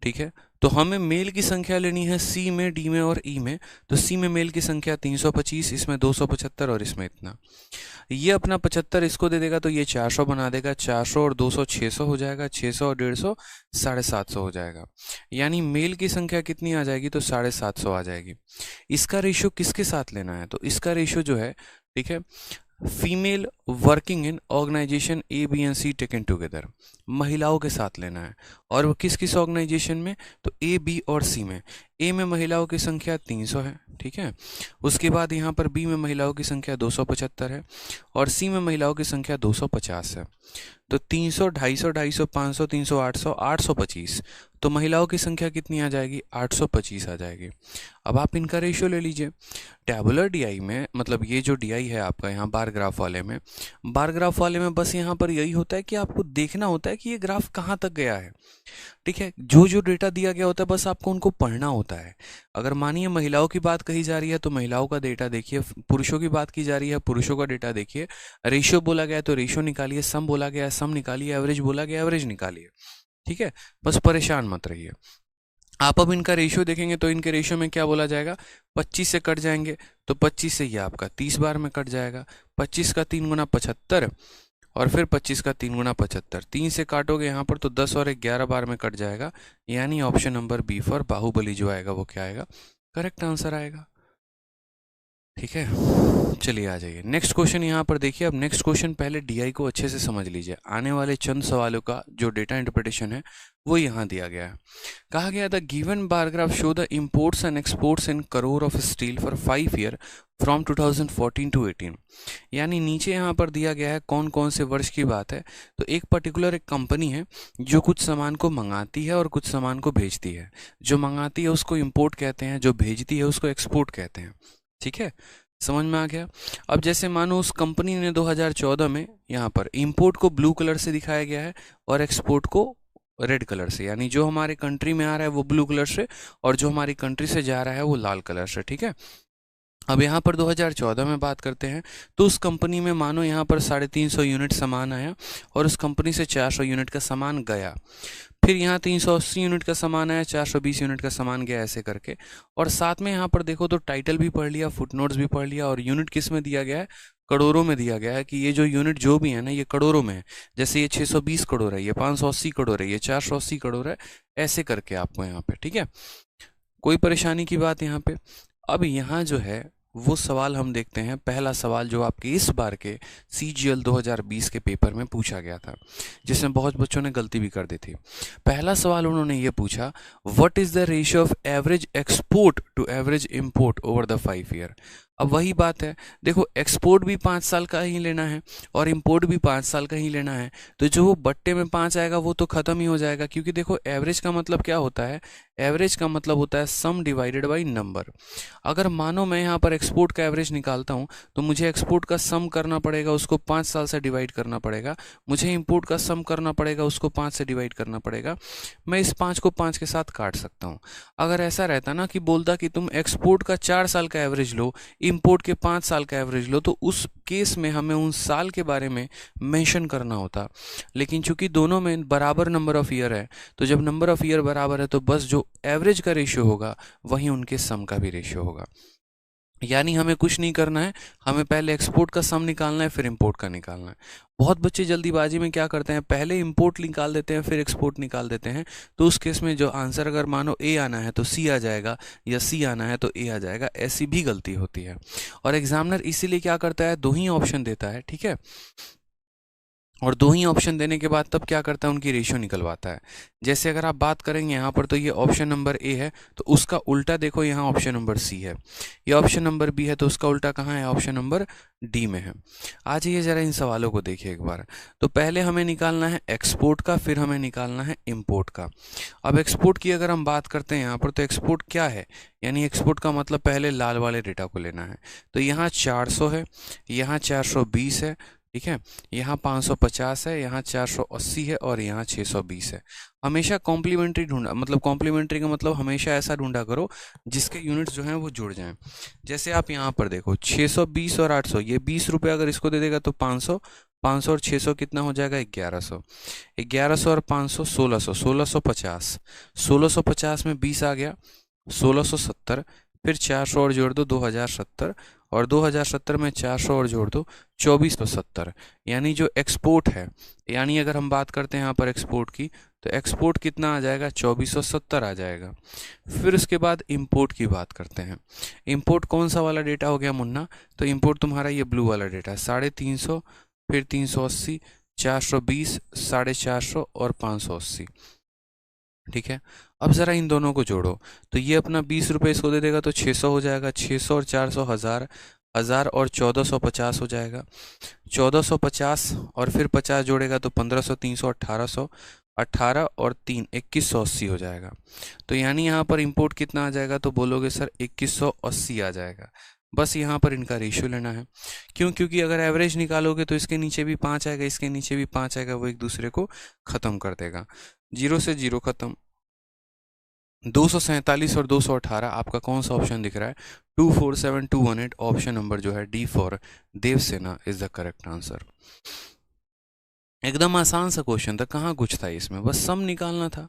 A: ठीक है, तो हमें मेल की संख्या लेनी है सी में, डी में और ई में। तो सी में मेल की संख्या 325, इसमें 275 और इसमें इतना। ये अपना 75 इसको दे देगा तो ये 400 बना देगा। 400 और 200 600 हो जाएगा। 600 और 150 750 हो जाएगा। यानी मेल की संख्या कितनी आ जाएगी? तो 750 आ जाएगी। इसका रेशियो किसके साथ लेना है? तो इसका रेशियो जो है, ठीक है, female working in organisation A B and C taken together, महिलाओं के साथ लेना है। और वो किस किस ऑर्गेनाइजेशन में? तो ए, बी और सी में। ए में महिलाओं की संख्या 300 है, ठीक है। उसके बाद यहाँ पर बी में महिलाओं की संख्या 275 है और सी में महिलाओं की संख्या 250 है। तो 300, 250, 250, 500, 300, 800, 825। तो महिलाओं की संख्या कितनी आ जाएगी? 825 आ जाएगी। अब आप इनका रेशियो ले लीजिए। टैबुलर डीआई में, मतलब ये जो डीआई है आपका यहाँ बार ग्राफ वाले में, बार ग्राफ वाले में बस यहाँ पर यही होता है कि आपको देखना होता है कि ये ग्राफ कहाँ तक गया है। ठीक है, जो जो डेटा दिया गया होता है बस आपको उनको पढ़ना होता है। अगर मानिए महिलाओं की बात कही जा रही है तो महिलाओं का डेटा देखिए, पुरुषों की बात की जा रही है पुरुषों का डेटा देखिए, रेशियो बोला गया है तो रेशियो निकालिए, सम बोला गया है सम निकालिए, एवरेज बोला गया एवरेज निकालिए। ठीक है, बस परेशान मत रहिए। आप अब इनका रेशियो देखेंगे तो इनके रेशियो में क्या बोला जाएगा? 25 से कट जाएंगे तो 25 से ये आपका 30 बार में कट जाएगा। 25 का 3 गुना 75 और फिर 25 का 3 गुना 75, 3 से काटोगे यहाँ पर तो 10 और 11 बार में कट जाएगा। यानी option number B for Baahubali जो आएगा वो क्या आएगा? करेक्ट आंसर आएगा। ठीक है, चलिए आ जाइए नेक्स्ट क्वेश्चन यहाँ पर देखिए। अब नेक्स्ट क्वेश्चन पहले डीआई को अच्छे से समझ लीजिए। आने वाले चंद सवालों का जो डेटा इंटरप्रिटेशन है वो यहाँ दिया गया है। कहा गया था given bar graph show the imports and exports in crore of steel for 5 year from 2014 to 18। यानी नीचे यहाँ पर दिया गया है कौन कौन से वर्ष की बात है। तो एक पर्टिकुलर एक कंपनी है जो कुछ सामान को मंगाती है और कुछ सामान को भेजती है। जो मंगाती है उसको इंपोर्ट कहते हैं, जो भेजती है उसको एक्सपोर्ट कहते हैं। ठीक है, समझ में आ गया। अब जैसे मानो उस कंपनी ने 2014 में यहाँ पर इंपोर्ट को ब्लू कलर से दिखाया गया है और एक्सपोर्ट को रेड कलर से, यानी जो हमारे कंट्री में आ रहा है वो ब्लू कलर से और जो हमारी कंट्री से जा रहा है वो लाल कलर से। ठीक है, अब यहाँ पर 2014 में बात करते हैं तो उस कंपनी में मानो यहाँ पर 350 यूनिट सामान आया और उस कंपनी से 400 यूनिट का सामान गया। फिर यहाँ 380 यूनिट का सामान आया, 420 यूनिट का सामान गया, ऐसे करके। और साथ में यहाँ पर देखो तो टाइटल भी पढ़ लिया, फुटनोट्स भी पढ़ लिया, और यूनिट किस में दिया गया है, करोड़ों में दिया गया है कि ये जो यूनिट जो भी है ना ये करोड़ों में है। जैसे ये 620 करोड़ है, ये 580 करोड़ है, ये 480 करोड़ है, ऐसे करके आपको यहाँ पे। ठीक है, कोई परेशानी की बात यहाँ पे। अब यहाँ जो है वो सवाल हम देखते हैं। पहला सवाल जो आपके इस बार के CGL 2020 के पेपर में पूछा गया था, जिसमें बहुत बच्चों ने गलती भी कर दी थी। पहला सवाल उन्होंने ये पूछा, what is the ratio of average export to average import over the 5 year. अब वही बात है, देखो एक्सपोर्ट भी 5 साल का ही लेना है और इंपोर्ट भी 5 साल का ही लेना है। तो जो वो बट्टे में 5 आएगा वो तो खत्म ही हो जाएगा, क्योंकि देखो एवरेज का मतलब क्या होता है, एवरेज का मतलब होता है सम डिवाइडेड बाई नंबर। अगर मानो मैं यहाँ पर एक्सपोर्ट का एवरेज निकालता हूँ तो मुझे एक्सपोर्ट का सम करना पड़ेगा, उसको 5 साल से डिवाइड करना पड़ेगा। मुझे इंपोर्ट का सम करना पड़ेगा, उसको 5 से डिवाइड करना पड़ेगा। मैं इस 5 को 5 के साथ काट सकता हूँ। अगर ऐसा रहता ना कि बोलता कि तुम एक्सपोर्ट का 4 साल का एवरेज लो, इंपोर्ट के 5 साल का एवरेज लो, तो उस केस में हमें उन साल के बारे में मेंशन करना होता। लेकिन चूंकि दोनों में बराबर नंबर ऑफ ईयर है, तो जब नंबर ऑफ ईयर बराबर है तो बस जो एवरेज का रेशियो होगा वहीं उनके सम का भी रेशियो होगा। यानी हमें कुछ नहीं करना है, हमें पहले एक्सपोर्ट का सम निकालना है, फिर इंपोर्ट का निकालना है। बहुत बच्चे जल्दीबाजी में क्या करते हैं, पहले इंपोर्ट निकाल देते हैं फिर एक्सपोर्ट निकाल देते हैं। तो उस केस में जो आंसर अगर मानो ए आना है तो सी आ जाएगा, या सी आना है तो ए आ जाएगा। ऐसी भी गलती होती है और एग्जामिनर इसीलिए क्या करता है, 2 ही ऑप्शन देता है। ठीक है, और 2 ही ऑप्शन देने के बाद तब क्या करता है, उनकी रेशियो निकलवाता है। जैसे अगर आप बात करेंगे यहाँ पर तो ये ऑप्शन नंबर ए है, तो उसका उल्टा देखो यहाँ ऑप्शन नंबर सी है। ये ऑप्शन नंबर बी है, तो उसका उल्टा कहाँ है, ऑप्शन नंबर डी में है। आ जाइए जरा इन सवालों को देखिए एक बार। तो पहले हमें निकालना है एक्सपोर्ट का, फिर हमें निकालना है इम्पोर्ट का। अब एक्सपोर्ट की अगर हम बात करते हैं यहाँ पर, तो एक्सपोर्ट क्या है, यानी एक्सपोर्ट का मतलब पहले लाल वाले डेटा को लेना है। तो यहाँ 400 है, यहाँ 420 है, ठीक है, यहाँ 550 है, यहाँ 480 है और यहाँ 620 है। हमेशा कॉम्प्लीमेंट्री ढूंढा, मतलब कॉम्प्लीमेंट्री का मतलब हमेशा ऐसा ढूंढा करो जिसके यूनिट्स जो हैं वो जुड़ जाएं। जैसे आप यहाँ पर देखो 620 और 800, ये 20 रुपये अगर इसको दे देगा तो 500, 500 और 600 कितना हो जाएगा, 1100। 1100 और 500 1600, 1650, 1650 में 20 आ गया 1670, फिर 400 और जोड़ दो 2070, और 2070 में 400 और जोड़ दो 2470। यानी जो एक्सपोर्ट है, यानी अगर हम बात करते हैं यहाँ पर एक्सपोर्ट की, तो एक्सपोर्ट कितना आ जाएगा, 2470 आ जाएगा। फिर उसके बाद इंपोर्ट की बात करते हैं। इंपोर्ट कौन सा वाला डेटा हो गया मुन्ना, तो इंपोर्ट तुम्हारा ये ब्लू वाला डेटा है, 350, फिर 380, 420, 450 और 580। ठीक है, अब ज़रा इन दोनों को जोड़ो, तो ये अपना 20 रुपये इसको दे देगा तो 600 हो जाएगा, 600 और 400 हज़ार, हज़ार और 1450 हो जाएगा, 1450 और फिर 50 जोड़ेगा तो 1500, 300, 1800, 18 और 3 2180 हो जाएगा। तो यानी यहाँ पर इंपोर्ट कितना आ जाएगा, तो बोलोगे सर 2180 आ जाएगा। बस यहाँ पर इनका रेशियो लेना है। क्यों, क्योंकि अगर एवरेज निकालोगे तो इसके नीचे भी 5 आएगा, इसके नीचे भी 5 आएगा, वो एक दूसरे को ख़त्म कर देगा। 0 से 0 खत्म। 247 और 218 आपका कौन सा ऑप्शन दिख रहा है, 247218, ऑप्शन नंबर जो है D for Devasena is the correct answer. एकदम आसान सा क्वेश्चन था, कहाँ कुछ था इसमें, बस सम निकालना था।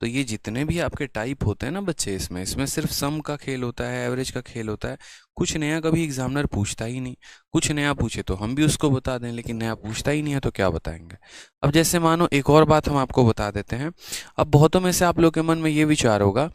A: तो ये जितने भी आपके टाइप होते हैं ना बच्चे, इसमें सिर्फ सम का खेल होता है, एवरेज का खेल होता है। कुछ नया कभी एग्जामिनर पूछता ही नहीं। कुछ नया पूछे तो हम भी उसको बता दें, लेकिन नया पूछता ही नहीं है तो क्या बताएंगे। अब जैसे मानो एक और बात हम आपको बता देते हैं। अब बहुतों में से आप लोग के मन में ये विचार होगा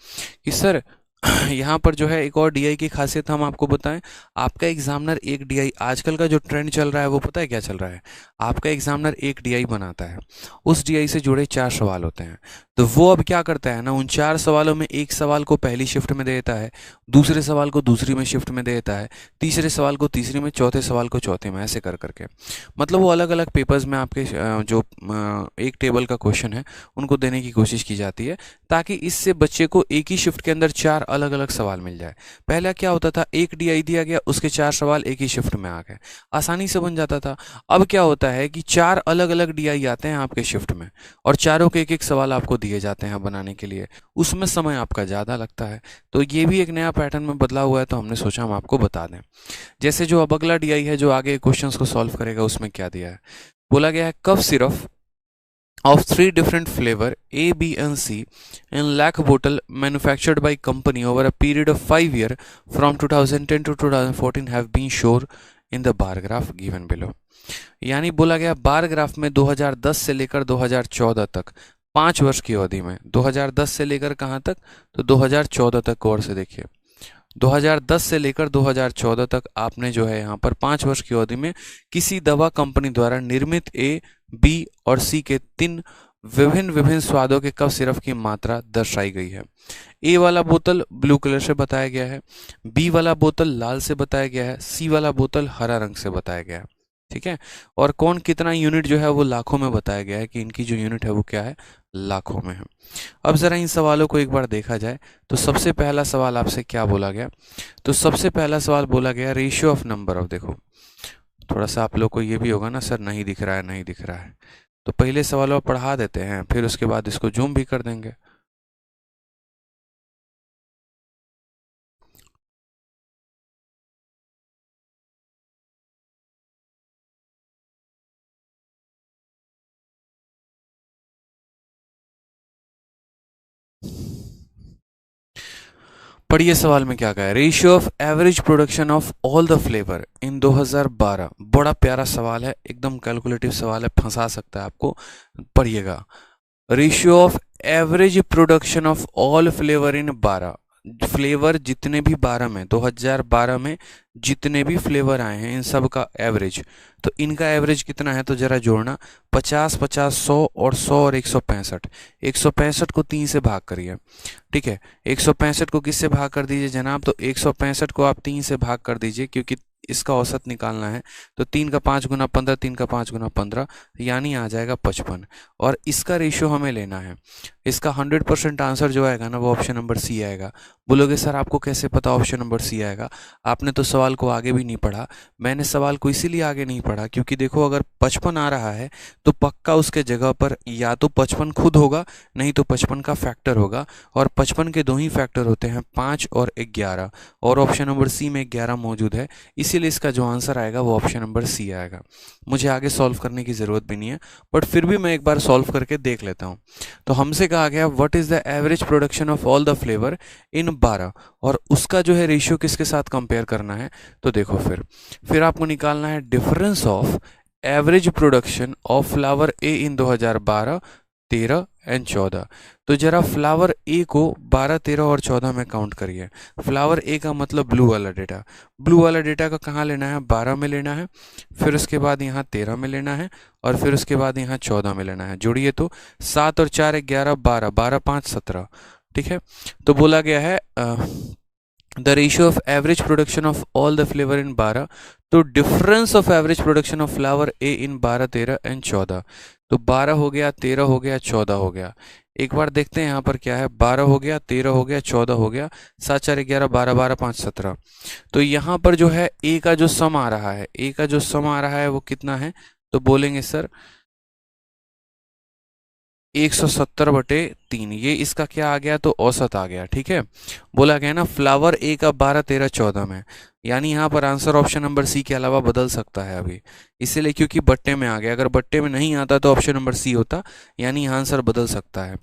A: कि सर यहाँ पर जो है एक और डीआई की खासियत हम आपको बताएं, आपका एग्जामिनर एक डीआई, आजकल का जो ट्रेंड चल रहा है वो पता है क्या चल रहा है, आपका एग्जामिनर एक डीआई बनाता है, उस डीआई से जुड़े 4 सवाल होते हैं, तो वो अब क्या करता है ना, उन 4 सवालों में एक सवाल को पहली शिफ्ट में दे देता है, दूसरे सवाल को दूसरी में शिफ्ट में दे देता है, तीसरे सवाल को तीसरी में, चौथे सवाल को चौथे में, ऐसे कर करके मतलब वो अलग अलग पेपर्स में आपके जो एक टेबल का क्वेश्चन है उनको देने की कोशिश की जाती है, ताकि इससे बच्चे को एक ही शिफ्ट के अंदर 4 अलग अलग सवाल मिल जाए। पहला क्या होता था, एक डीआई दिया गया, उसके 4 सवाल एक ही शिफ्ट में आ गए, आसानी से बन जाता था। अब क्या होता है कि 4 अलग अलग डीआई आते हैं आपके शिफ्ट में, और चारों के एक एक सवाल आपको दिए जाते हैं बनाने के लिए, उसमें समय आपका ज़्यादा लगता है। तो ये भी एक नया पैटर्न में बदला हुआ है, तो हमने सोचा हम आपको बता दें। जैसे जो अब अगला डीआई है जो आगे क्वेश्चंस को सॉल्व करेगा, उसमें क्या दिया है, बोला गया है cough syrup of 3 different flavor A, B and C in lakh bottle manufactured by company over a period of 5 years from 2010 to 2014 have been shown in the bar graph given below। यानी बोला गया bar graph में 2010 से लेकर 2014 तक 5 वर्ष की अवधि में, 2010 से लेकर कहाँ तक, तो 2014 तक गौर से देखिए, 2010 से लेकर 2014 तक आपने जो है यहाँ पर 5 वर्ष की अवधि में किसी दवा कंपनी द्वारा निर्मित ए, बी और सी के 3 विभिन्न विभिन्न स्वादों के कफ सिरप की मात्रा दर्शाई गई है। ए वाला बोतल ब्लू कलर से बताया गया है, बी वाला बोतल लाल से बताया गया है, सी वाला बोतल हरा रंग से बताया गया है, ठीक है। और कौन कितना यूनिट जो है वो लाखों में बताया गया है कि इनकी जो यूनिट है वो क्या है, लाखों में है। अब जरा इन सवालों को एक बार देखा जाए तो सबसे पहला सवाल आपसे क्या बोला गया, तो सबसे पहला सवाल बोला गया रेशियो ऑफ नंबर ऑफ, देखो थोड़ा सा आप लोग को ये भी होगा ना सर नहीं दिख रहा है नहीं दिख रहा है, तो पहले सवाल पढ़ा देते हैं, फिर उसके बाद इसको जूम भी कर देंगे। पढ़िए सवाल में क्या कहा है, ratio of average production of all the flavour इन 2012। बड़ा प्यारा सवाल है, एकदम कैलकुलेटिव सवाल है, फंसा सकता है आपको, पढ़िएगा। Ratio of average production of all flavour in 12, flavour जितने भी 12 में 2012 में जितने भी फ्लेवर आए हैं इन सब का एवरेज, तो इनका एवरेज कितना है, तो जरा जोड़ना 50 50 100 और 100 और 165, 165 को 3 से भाग करिए, ठीक है। 165 को किससे भाग कर दीजिए जनाब, तो 165 को आप 3 से भाग कर दीजिए, क्योंकि इसका औसत निकालना है, तो 3 का 5 गुना 15, 3 का 5 गुना 15, यानी आ जाएगा 55, और इसका रेशियो हमें लेना है। इसका 100% आंसर जो आएगा ना वो ऑप्शन नंबर सी आएगा। बोलोगे सर आपको कैसे पता ऑप्शन नंबर सी आएगा, आपने तो सवाल को आगे भी नहीं पढ़ा। मैंने सवाल को इसीलिए आगे नहीं पढ़ा क्योंकि देखो अगर 55 आ रहा है तो पक्का उसके जगह पर या तो 55 खुद होगा, नहीं तो 55 का फैक्टर होगा, और 55 के 2 ही फैक्टर होते हैं, 5 और 11, और ऑप्शन नंबर सी में 11 मौजूद है, इसीलिए इसका जो आंसर आएगा वो ऑप्शन नंबर सी आएगा। मुझे आगे सॉल्व करने की ज़रूरत भी नहीं है, बट फिर भी मैं एक बार सॉल्व करके देख लेता हूँ। तो हमसे कहा गया what is the average production of all the flavour इन 12, और उसका जो है रेशियो किसके साथ कंपेयर करना है, तो देखो फिर आपको निकालना है difference of average production of flower A in 2012, 13 and 14। तो जरा फ्लावर ए को 12, 13 और 14 में काउंट करिए। फ्लावर ए का मतलब ब्लू वाला डेटा, ब्लू वाला डेटा का कहाँ लेना है, 12 में लेना है, फिर उसके बाद यहाँ 13 में लेना है, और फिर उसके बाद यहाँ 14 में लेना है। जोड़िए तो 7 और 4 11, 12, 12 5 17, ठीक है। तो बोला गया है the ratio of average production of all the flavour इन 12, तो difference of average production of flower A in 12, 13 and 14, तो 12 हो गया, 13 हो गया, 14 हो गया। एक बार देखते हैं यहाँ पर क्या है, 12 हो गया, 13 हो गया, 14 हो गया, 7 4 11, 12 12 5 17। तो यहाँ पर जो है ए का जो सम आ रहा है, ए का जो सम आ रहा है वो कितना है, तो बोलेंगे सर 170/3, ये इसका क्या आ गया, तो औसत आ गया, ठीक है। बोला गया ना फ्लावर ए का 12, 13, 14 में, यानी यहाँ पर आंसर ऑप्शन नंबर सी के अलावा बदल सकता है अभी, इसीलिए क्योंकि बट्टे में आ गया, अगर बट्टे में नहीं आता तो ऑप्शन नंबर सी होता, यानी यहाँ आंसर बदल सकता है।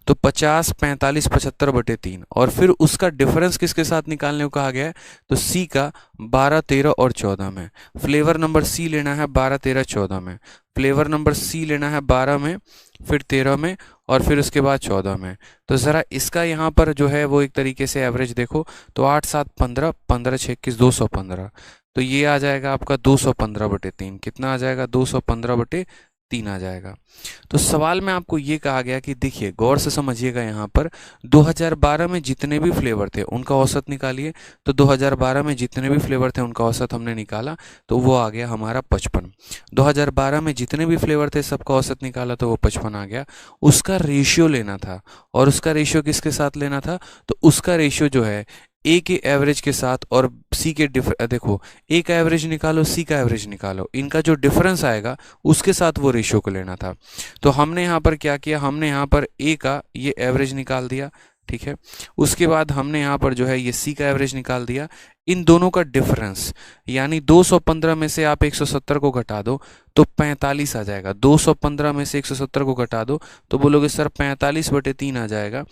A: तो 50 45 75/3, और फिर उसका डिफरेंस किसके साथ निकालने को कहा गया है, तो सी का 12, 13 और 14 में। फ्लेवर नंबर सी लेना है 12, 13, 14 में, फ्लेवर नंबर सी लेना है 12 में, फिर 13 में, और फिर उसके बाद 14 में। तो ज़रा इसका यहाँ पर जो है वो एक तरीके से एवरेज देखो तो 8 7 15, 15 6 21 215। तो ये आ जाएगा आपका 215/3। कितना आ जाएगा? 215/3 आ जाएगा। तो सवाल में आपको ये कहा गया कि देखिए गौर से समझिएगा, यहाँ पर 2012 में जितने भी फ्लेवर थे उनका औसत निकालिए। तो 2012 में जितने भी फ्लेवर थे उनका औसत हमने निकाला तो वो आ गया हमारा 55। 2012 में जितने भी फ्लेवर थे सबका औसत निकाला तो वो 55 आ गया। उसका रेशियो लेना था, और उसका रेशियो किसके साथ लेना था? तो उसका रेशियो जो है ए के एवरेज के साथ और सी के देखो, ए का एवरेज निकालो, सी का एवरेज निकालो, इनका जो डिफरेंस आएगा उसके साथ वो रेशियो को लेना था। तो हमने यहाँ पर क्या किया, हमने यहाँ पर ए का ये एवरेज निकाल दिया, ठीक है। उसके बाद हमने यहाँ पर जो है ये सी का एवरेज निकाल दिया। इन दोनों का डिफरेंस यानी 215 में से आप 170 को घटा दो तो 45 आ जाएगा। 215 में से 170 को घटा दो तो बोलोगे सर 45/3 आ जाएगा।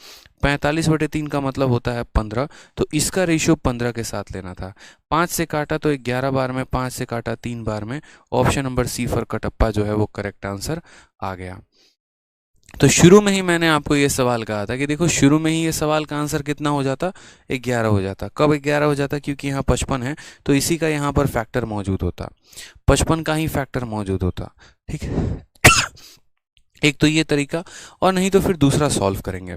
A: 45/3 का मतलब होता है 15। तो इसका रेशियो 15 के साथ लेना था। 5 से काटा तो 11 बार में, 5 से काटा 3 बार में। Option number C for Kattappa जो है वो करेक्ट आंसर आ गया। तो शुरू में ही मैंने आपको ये सवाल कहा था कि देखो शुरू में ही ये सवाल का आंसर कितना हो जाता? 11 हो जाता। कब 11 हो जाता? क्योंकि यहाँ 55 है तो इसी का यहाँ पर फैक्टर मौजूद होता, 55 का ही फैक्टर मौजूद होता, ठीक है। एक तो ये तरीका, और नहीं तो फिर दूसरा सॉल्व करेंगे।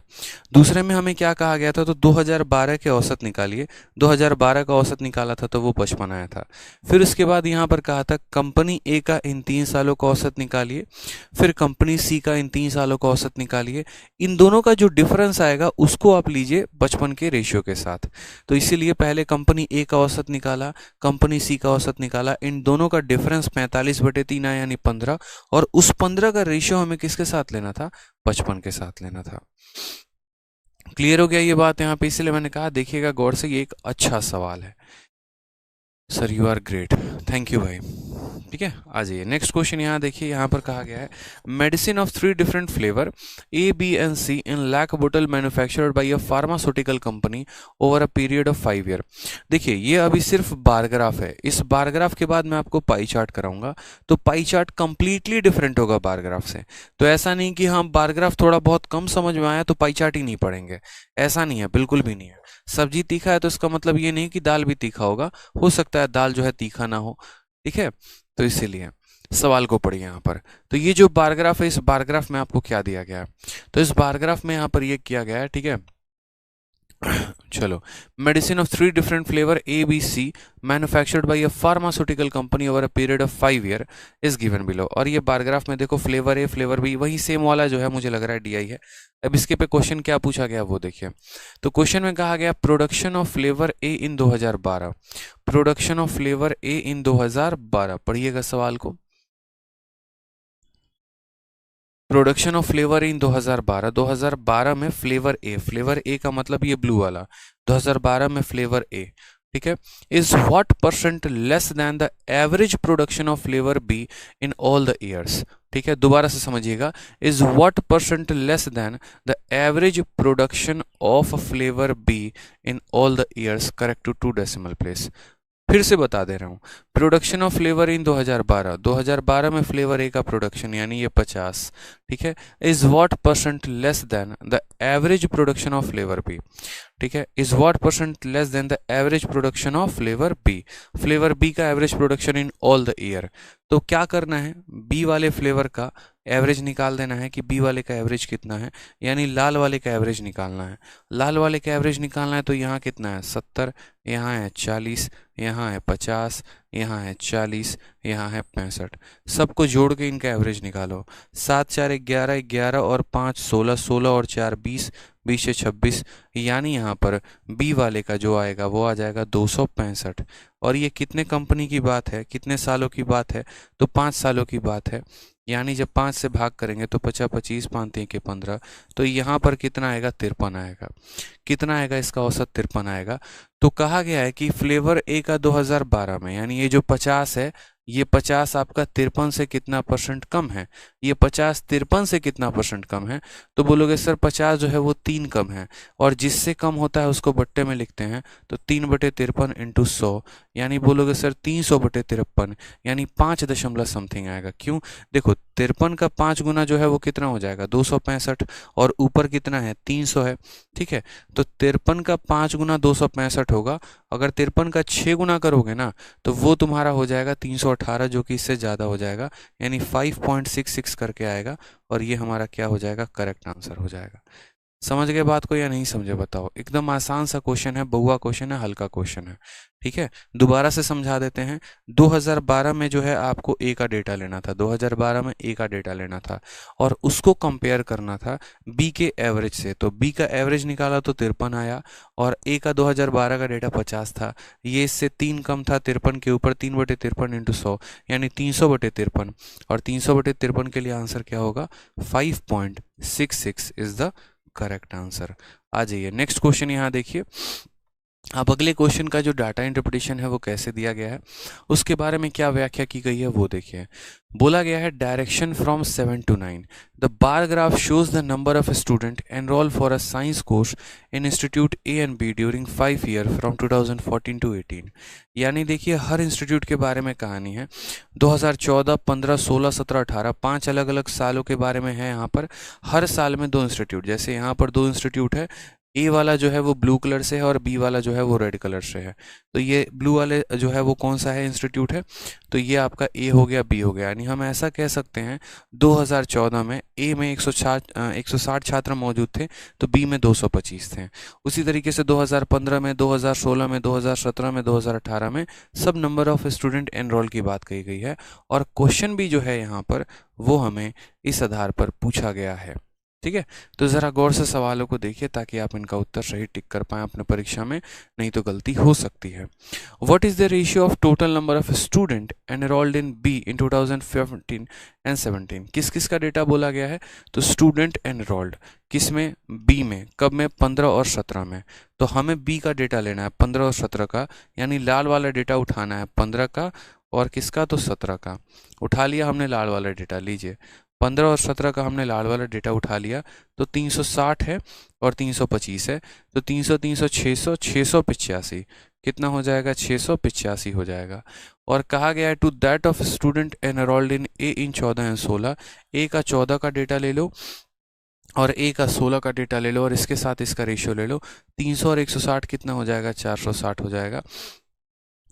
A: दूसरे में हमें क्या कहा गया था? तो 2012 के औसत निकालिए। 2012 का औसत निकाला था तो वो 55 आया था। फिर उसके बाद यहाँ पर कहा था कंपनी ए का इन 3 सालों का औसत निकालिए, फिर कंपनी सी का इन 3 सालों का औसत निकालिए। इन दोनों का जो डिफरेंस आएगा उसको आप लीजिए 55 के रेशियो के साथ। तो इसीलिए पहले कंपनी ए का औसत निकाला, कंपनी सी का औसत निकाला, इन दोनों का डिफरेंस 45/3 आया यानी 15, और उस 15 का रेशियो हमें किसके साथ लेना था? 55 के साथ लेना था। क्लियर हो गया ये बात यहाँ पे? इसलिए मैंने कहा देखिएगा गौर से, ये एक अच्छा सवाल है। Sir you are great, thank you भाई। ठीक है, आ जाइए नेक्स्ट क्वेश्चन। यहाँ देखिए, यहाँ पर कहा गया है medicine of 3 different flavour A B and C in lakh बोतल manufactured by a pharmaceutical company over a period of 5 year. देखिए ये अभी सिर्फ बार ग्राफ है। इस बार ग्राफ के बाद मैं आपको पाई चार्ट कराऊंगा, तो पाई चार्ट कंप्लीटली डिफरेंट होगा बार ग्राफ से। तो ऐसा नहीं कि हम बार ग्राफ थोड़ा बहुत कम समझ में आया तो पाई चार्ट ही नहीं पढ़ेंगे, ऐसा नहीं है, बिल्कुल भी नहीं है। सब्जी तीखा है तो इसका मतलब ये नहीं कि दाल भी तीखा होगा, हो सकता है दाल जो है तीखा ना हो, ठीक है। तो इसीलिए सवाल को पढ़िए यहाँ पर। तो ये जो बार ग्राफ है, इस बार ग्राफ में आपको क्या दिया गया है? तो इस बार ग्राफ में यहाँ पर ये किया गया है, ठीक है। चलो, medicine of 3 different flavour A B C manufactured by a pharmaceutical company over a period of 5 year is given below. और ये बारग्राफ में देखो फ्लेवर ए फ्लेवर बी वही सेम वाला जो है, मुझे लग रहा है डीआई है। अब इसके पे क्वेश्चन क्या पूछा गया वो देखिए। तो क्वेश्चन में कहा गया production of flavour A in 2012, production of flavour A in 2012। पढ़िएगा सवाल को। प्रोडक्शन ऑफ फ्लेवर इन 2012, 2012 में फ्लेवर ए का मतलब ये ब्लू वाला, 2012 में फ्लेवर ए, ठीक है, is what percent less than the average production of flavour B in all the years. ठीक है, दोबारा से समझिएगा, is what percent less than the average production of flavour B in all the years, correct to 2 decimal place. फिर से बता दे रहा हूँ, प्रोडक्शन ऑफ फ्लेवर इन 2012, 2012 में फ्लेवर ए का प्रोडक्शन यानी ये 50, ठीक है, is what percent less than the average production of flavour B, ठीक है, is what percent less than the average production of flavour B, flavour B का average production in all the year. तो क्या करना है, बी वाले flavour का average निकाल देना है कि बी वाले का एवरेज कितना है, यानी लाल वाले का एवरेज निकालना है। लाल वाले का एवरेज निकालना है तो यहाँ कितना है 70, यहाँ है 40, यहाँ है 50, यहाँ है 40, यहाँ है 65। सबको जोड़ के इनका एवरेज निकालो। 7 4 11, 11 और 5 16, 16 और 4 20, 20 से 26, यानी यहाँ पर बी वाले का जो आएगा वो आ जाएगा 265। और ये कितने कंपनी की बात है, कितने सालों की बात है? तो 5 सालों की बात है, यानी जब 5 से भाग करेंगे तो 50 25 5 3 के 15, तो यहाँ पर कितना आएगा 53 आएगा। कितना आएगा इसका औसत? 53 आएगा। तो कहा गया है कि फ्लेवर ए का 2012 में, यानी ये जो 50 है, ये 50 आपका 53 से कितना परसेंट कम है, ये 50 53 से कितना परसेंट कम है? तो बोलोगे सर 50 जो है वो 3 कम है, और जिससे कम होता है उसको बट्टे में लिखते हैं, तो 3/53 इंटू 100, यानी बोलोगे सर 300/53, यानी 5 दशमलव समथिंग आएगा। क्यों? देखो 53 का 5 गुना जो है वो कितना हो जाएगा? 265, और ऊपर कितना है? 300 है। ठीक है, तो 53 का 5 गुना 265 होगा। अगर 53 का 6 गुना करोगे ना, तो वो तुम्हारा हो जाएगा 318, जो कि इससे ज़्यादा हो जाएगा, यानी 5.66 करके आएगा, और ये हमारा क्या हो जाएगा? करेक्ट आंसर हो जाएगा। समझ गए बात को या नहीं समझे बताओ? एकदम आसान सा क्वेश्चन है, बहुआ क्वेश्चन है, हल्का क्वेश्चन है। ठीक है, दोबारा से समझा देते हैं। 2012 में जो है आपको ए का डेटा लेना था, 2012 में ए का डेटा लेना था, और उसको कंपेयर करना था बी के एवरेज से। तो बी का एवरेज निकाला तो 53 आया, और ए का 2012 का डेटा 50 था, ये इससे 3 कम था 53 के ऊपर, 3/53 इंटू 100, यानी 300/53, और 300/53 के लिए आंसर क्या होगा? 5.66 इज द करेक्ट आंसर। आ जाइए नेक्स्ट क्वेश्चन, यहाँ देखिए। अब अगले क्वेश्चन का जो डाटा इंटरप्रिटेशन है वो कैसे दिया गया है, उसके बारे में क्या व्याख्या की गई है वो देखिए। बोला गया है direction from 7 to 9, the bar graph shows the number of student enrol for a science course in institute A and B during 5 year from 2014 to 18। यानी देखिए हर इंस्टीट्यूट के बारे में कहानी है। 2014, 15, 16, 17, 18 5 अलग अलग सालों के बारे में है यहाँ पर। हर साल में 2 इंस्टीट्यूट, जैसे यहाँ पर 2 इंस्टीट्यूट है, ए वाला जो है वो ब्लू कलर से है और बी वाला जो है वो रेड कलर से है। तो ये ब्लू वाले जो है वो कौन सा है इंस्टीट्यूट है? तो ये आपका ए हो गया, बी हो गया। यानी हम ऐसा कह सकते हैं 2014 में ए में 160 छात्र मौजूद थे, तो बी में 225 थे। उसी तरीके से 2015 में, 2016 में, 2017 में, 2018 में सब नंबर ऑफ स्टूडेंट एनरोल की बात कही गई है, और क्वेश्चन भी जो है यहाँ पर वो हमें इस आधार पर पूछा गया है। ठीक है, तो ज़रा गौर से सवालों को देखिए ताकि आप इनका उत्तर सही टिक कर पाएँ अपने परीक्षा में, नहीं तो गलती हो सकती है। What is the ratio of total number of student enrolled in be in 2015 and 17? किस किस का डेटा बोला गया है? तो स्टूडेंट एनरोल्ड किस में? बी में। कब में? 15 और 17 में। तो हमें बी का डेटा लेना है 15 और 17 का, यानी लाल वाला डेटा उठाना है 15 का, और किसका? तो 17 का। उठा लिया हमने लाल वाला डेटा, लीजिए 15 और 17 का हमने लाल वाला डेटा उठा लिया, तो 360 है और 325 है, तो 300 300 600 685 कितना हो जाएगा? 685 हो जाएगा। और कहा गया है to that of student enrolled in A in 14 and 16, A का 14 का डेटा ले लो और ए का 16 का डेटा ले लो, और इसके साथ इसका रेशियो ले लो। 300 और 160 कितना हो जाएगा? 460 हो जाएगा।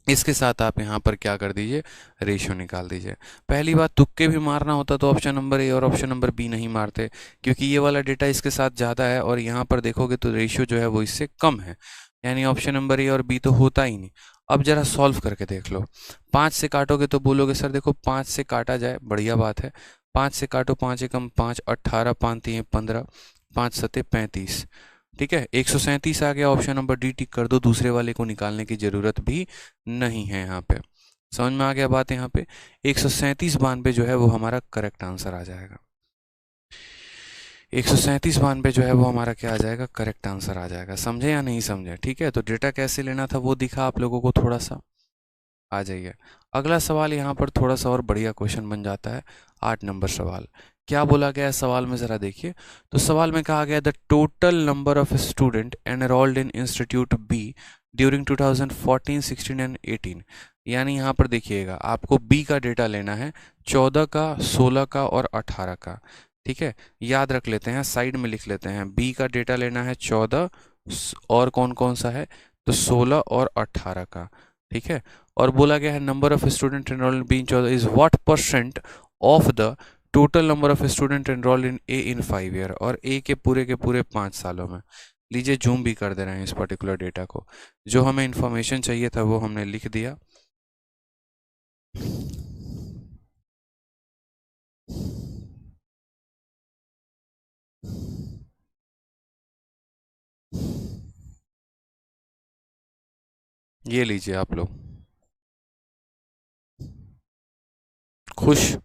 A: इसके साथ आप यहाँ पर क्या कर दीजिए? रेशियो निकाल दीजिए। पहली बात, तुक्के भी मारना होता तो ऑप्शन नंबर ए और ऑप्शन नंबर बी नहीं मारते, क्योंकि ये वाला डेटा इसके साथ ज़्यादा है, और यहाँ पर देखोगे तो रेशियो जो है वो इससे कम है, यानी ऑप्शन नंबर ए और बी तो होता ही नहीं। अब जरा सॉल्व करके देख लो। 5 से काटोगे तो बोलोगे सर देखो 5 से काटा जाए, बढ़िया बात है। 5 से काटो, 5 एकम 5, 18, 5 3 15, 5 सत्ते 35। ठीक है, 137 आ गया। ऑप्शन नंबर डी टिक कर दो, दूसरे वाले को निकालने की जरूरत भी नहीं है। यहाँ पे समझ में आ गया बात? यहाँ पे 137 92 जो है वो हमारा करेक्ट आंसर आ जाएगा। 137 92 जो है वो हमारा क्या आ जाएगा? करेक्ट आंसर आ जाएगा। समझे या नहीं समझे? ठीक है, तो डेटा कैसे लेना था वो दिखा आप लोगों को थोड़ा सा। आ जाइए अगला सवाल। यहाँ पर थोड़ा सा और बढ़िया क्वेश्चन बन जाता है। 8 नंबर सवाल। क्या बोला गया है सवाल में, ज़रा देखिए। तो सवाल में कहा गया the total number of student enrolled in institute B during 2014, 16 and 18। यानी यहाँ पर देखिएगा आपको बी का डेटा लेना है, 14 का, 16 का और 18 का। ठीक है, याद रख लेते हैं, साइड में लिख लेते हैं। बी का डेटा लेना है 14, और कौन कौन सा है? तो 16 और 18 का। ठीक है, और बोला गया है number of student enrolled in be in 14 is what percent of the total number of student enrolled in A in 5 year, और ए के पूरे 5 सालों में। लीजिए जूम भी कर दे रहे हैं इस पर्टिकुलर डेटा को। जो हमें इंफॉर्मेशन चाहिए था वो हमने लिख दिया। ये लीजिए आप लोग, खुश?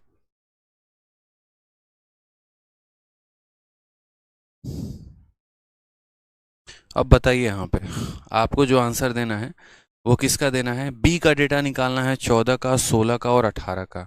A: अब बताइए यहाँ पे आपको जो आंसर देना है वो किसका देना है? बी का डेटा निकालना है, 14 का, 16 का और 18 का।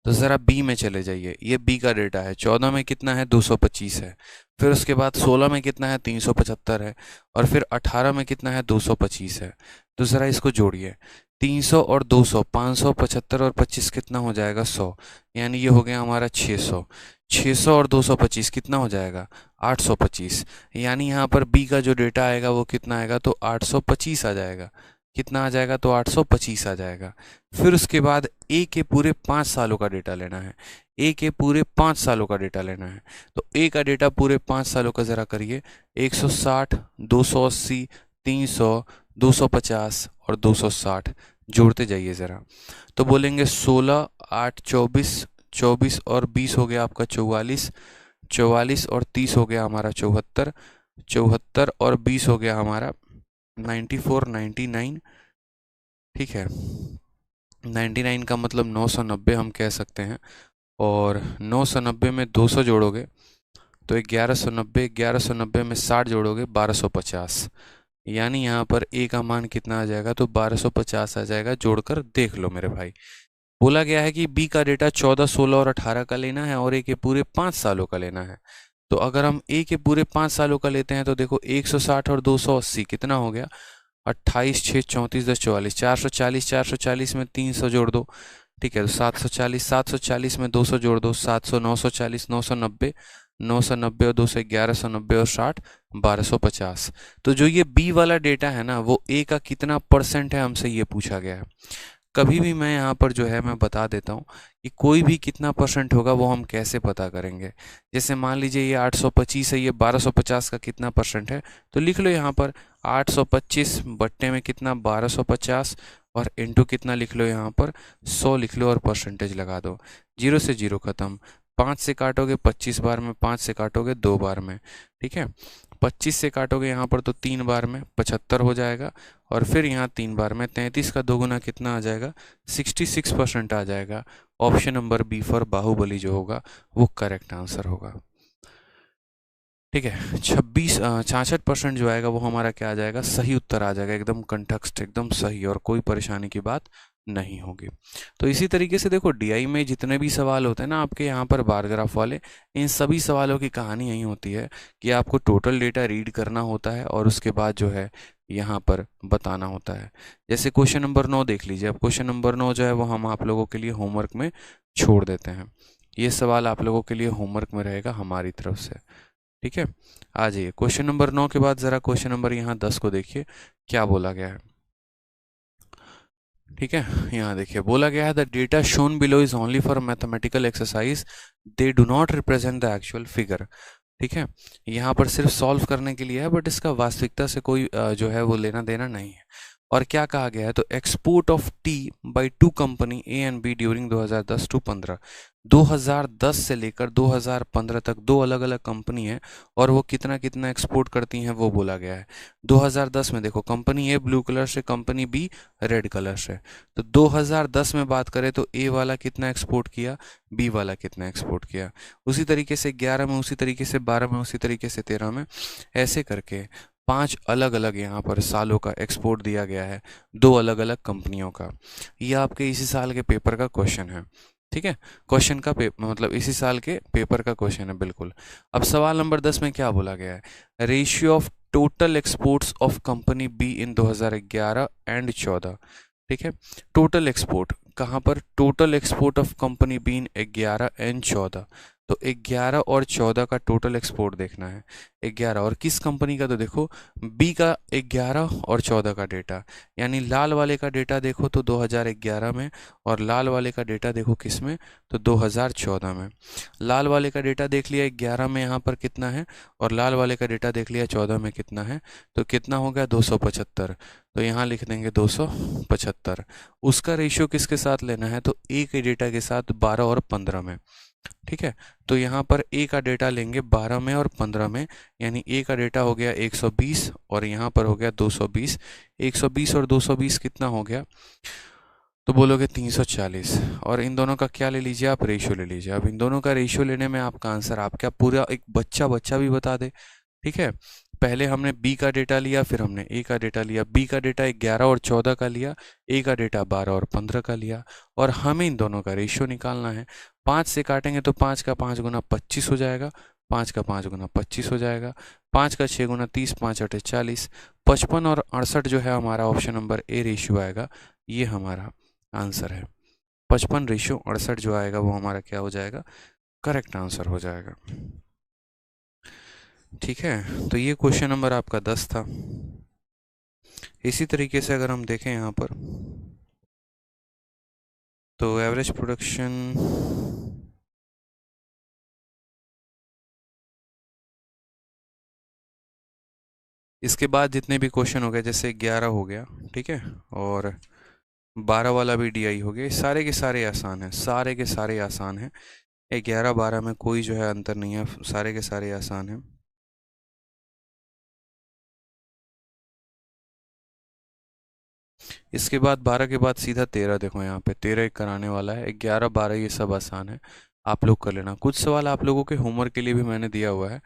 A: तो ज़रा बी में चले जाइए, ये बी का डेटा है। 14 में कितना है? 225 है। फिर उसके बाद 16 में कितना है? 375 है। और फिर 18 में कितना है? 225 है। तो ज़रा इसको जोड़िए, 300 और 200, 575 और 25 कितना हो जाएगा? 100। यानी ये हो गया हमारा 600। 600 और 225 कितना हो जाएगा? 825। यानी यहाँ पर बी का जो डेटा आएगा वो कितना आएगा? तो 825 आ जाएगा। कितना आ जाएगा? तो 825 आ जाएगा। फिर उसके बाद ए के पूरे 5 सालों का डेटा लेना है। ए के पूरे 5 सालों का डेटा लेना है। तो ए का डेटा पूरे 5 सालों का ज़रा करिए, 160, 280, 300, 250 और 260 जोड़ते जाइए ज़रा। तो बोलेंगे 16, 8, 24, 24 और 20 हो गया आपका 44, 44 और 30 हो गया हमारा 74, 74 और 20 हो गया हमारा 94, 99। ठीक है, 99 का मतलब 990 हम कह सकते हैं। और 990 में 200 जोड़ोगे तो 1190, 1190 में 60 जोड़ोगे 1250। यानी यहाँ पर ए का मान कितना आ जाएगा? तो 1250 आ जाएगा। जोड़कर देख लो मेरे भाई। बोला गया है कि बी का डेटा 14, 16 और 18 का लेना है और ए के पूरे 5 सालों का लेना है। तो अगर हम ए के पूरे 5 सालों का लेते हैं तो देखो 160 और 280 कितना हो गया? 28, 6, 34, 10, 44, 440, 440 में 300 जोड़ दो। ठीक है, तो 740, 740 में 200 जोड़ दो, 700, 940, 990, 990 और 200, 1190 और 60, 1250। तो जो ये बी वाला डेटा है ना, वो ए का कितना परसेंट है हमसे ये पूछा गया है। कभी भी मैं यहाँ पर जो है मैं बता देता हूँ कि कोई भी कितना परसेंट होगा वो हम कैसे पता करेंगे। जैसे मान लीजिए ये 825 है, ये 1250 का कितना परसेंट है? तो लिख लो यहाँ पर 825 बट्टे में कितना? 1250 और इंटू कितना लिख लो यहाँ पर? 100 लिख लो और परसेंटेज लगा दो। 0 से 0 खत्म। 5 से काटोगे 25 बार में, 5 से काटोगे 2 बार में। ठीक है, 25 से काटोगे यहाँ पर तो 3 बार में 75 हो जाएगा। और फिर यहाँ 3 बार में 33 का दोगुना कितना आ जाएगा? 66% आ जाएगा। Option number B for Baahubali जो होगा वो करेक्ट आंसर होगा। ठीक है, 66% जो आएगा वो हमारा क्या आ जाएगा? सही उत्तर आ जाएगा, एकदम कंठस्थ, एकदम सही, और कोई परेशानी की बात नहीं होगी। तो इसी तरीके से देखो डीआई में जितने भी सवाल होते हैं ना आपके यहाँ पर बार ग्राफ वाले, इन सभी सवालों की कहानी यही होती है कि आपको टोटल डेटा रीड करना होता है और उसके बाद जो है यहाँ पर बताना होता है। जैसे क्वेश्चन नंबर 9 देख लीजिए। अब क्वेश्चन नंबर 9 जो है वो हम आप लोगों के लिए होमवर्क में छोड़ देते हैं। ये सवाल आप लोगों के लिए होमवर्क में रहेगा हमारी तरफ से। ठीक है, आ जाइए क्वेश्चन नंबर 9 के बाद ज़रा क्वेश्चन नंबर यहाँ 10 को देखिए क्या बोला गया है। ठीक है, यहाँ देखिए बोला गया है the data shown below is only for mathematical exercise, they do not represent the actual figure. ठीक है, यहाँ पर सिर्फ सॉल्व करने के लिए है, बट इसका वास्तविकता से कोई जो है वो लेना देना नहीं है। और क्या कहा गया है? तो export of tea by two company A and B during 2010 to 15। 2010 से लेकर 2015 तक दो अलग अलग कंपनी है और वो कितना कितना एक्सपोर्ट करती हैं वो बोला गया है। 2010 में देखो कंपनी ए ब्लू कलर से, कंपनी बी रेड कलर से। तो 2010 में बात करें तो ए वाला कितना एक्सपोर्ट किया, बी वाला कितना एक्सपोर्ट किया। उसी तरीके से 11 में, उसी तरीके से 12 में, उसी तरीके से 13 में, ऐसे करके 5 अलग अलग यहाँ पर सालों का एक्सपोर्ट दिया गया है दो अलग अलग कंपनियों का। ये आपके इसी साल के पेपर का क्वेश्चन है। ठीक है, क्वेश्चन का मतलब इसी साल के पेपर का क्वेश्चन है बिल्कुल। अब सवाल नंबर 10 में क्या बोला गया है? Ratio of total exports of company be in 2011 and 14। ठीक है, टोटल एक्सपोर्ट कहाँ पर? Total export of company be in 11 and 14। तो 11 और 14 का टोटल एक्सपोर्ट देखना है। 11 और किस कंपनी का? तो देखो बी का 11 और 14 का डेटा, यानी लाल वाले का डेटा देखो तो 2011 में, और लाल वाले का डेटा देखो किस में? तो 2014 में। लाल वाले का डेटा देख लिया 11 में यहाँ पर कितना है, और लाल वाले का डेटा देख लिया 14 में कितना है। तो कितना हो गया? 275। तो यहाँ लिख देंगे 275। उसका रेशियो किसके साथ लेना है? तो ए के डेटा के साथ 12 और 15 में। ठीक है, तो यहाँ पर ए का डेटा लेंगे 12 में और 15 में, यानी ए का डेटा हो गया 120 और यहाँ पर हो गया 220। 120 और 220 कितना हो गया? तो बोलोगे 340। और इन दोनों का क्या ले लीजिए आप? रेशियो ले लीजिए। अब इन दोनों का रेशियो लेने में आपका आंसर, आप क्या पूरा एक बच्चा भी बता दे। ठीक है, पहले हमने बी का डेटा लिया, फिर हमने ए का डेटा लिया। बी का डेटा 11 और 14 का लिया, ए का डेटा 12 और 15 का लिया, और हमें इन दोनों का रेशियो निकालना है। 5 से काटेंगे तो 5 का 5 गुना 25 हो जाएगा, 5 का 5 गुना 25 हो जाएगा, 5 का 6 गुना 30, 5 अठे 40, 55 और 68 जो है हमारा ऑप्शन नंबर ए रेशियो आएगा। ये हमारा आंसर है। 55:68 जो आएगा वो हमारा क्या हो जाएगा, करेक्ट आंसर हो जाएगा। ठीक है, तो ये क्वेश्चन नंबर आपका 10 था। इसी तरीके से अगर हम देखें यहाँ पर तो एवरेज प्रोडक्शन, इसके बाद जितने भी क्वेश्चन हो गए, जैसे 11 हो गया, ठीक है, और 12 वाला भी डीआई हो गया, सारे के सारे आसान हैं, सारे के सारे आसान हैं। 11 12 में कोई जो है अंतर नहीं है, सारे के सारे आसान हैं। इसके बाद 12 के बाद सीधा 13, देखो यहाँ पे 13 एक कराने वाला है। 11 12 ये सब आसान है, आप लोग कर लेना। कुछ सवाल आप लोगों के होमवर्क के लिए भी मैंने दिया हुआ है,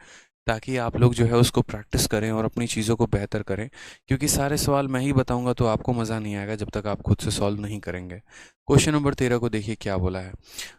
A: ताकि आप लोग जो है उसको प्रैक्टिस करें और अपनी चीज़ों को बेहतर करें, क्योंकि सारे सवाल मैं ही बताऊंगा तो आपको मज़ा नहीं आएगा जब तक आप खुद से सॉल्व नहीं करेंगे। क्वेश्चन नंबर 13 को देखिए क्या बोला है।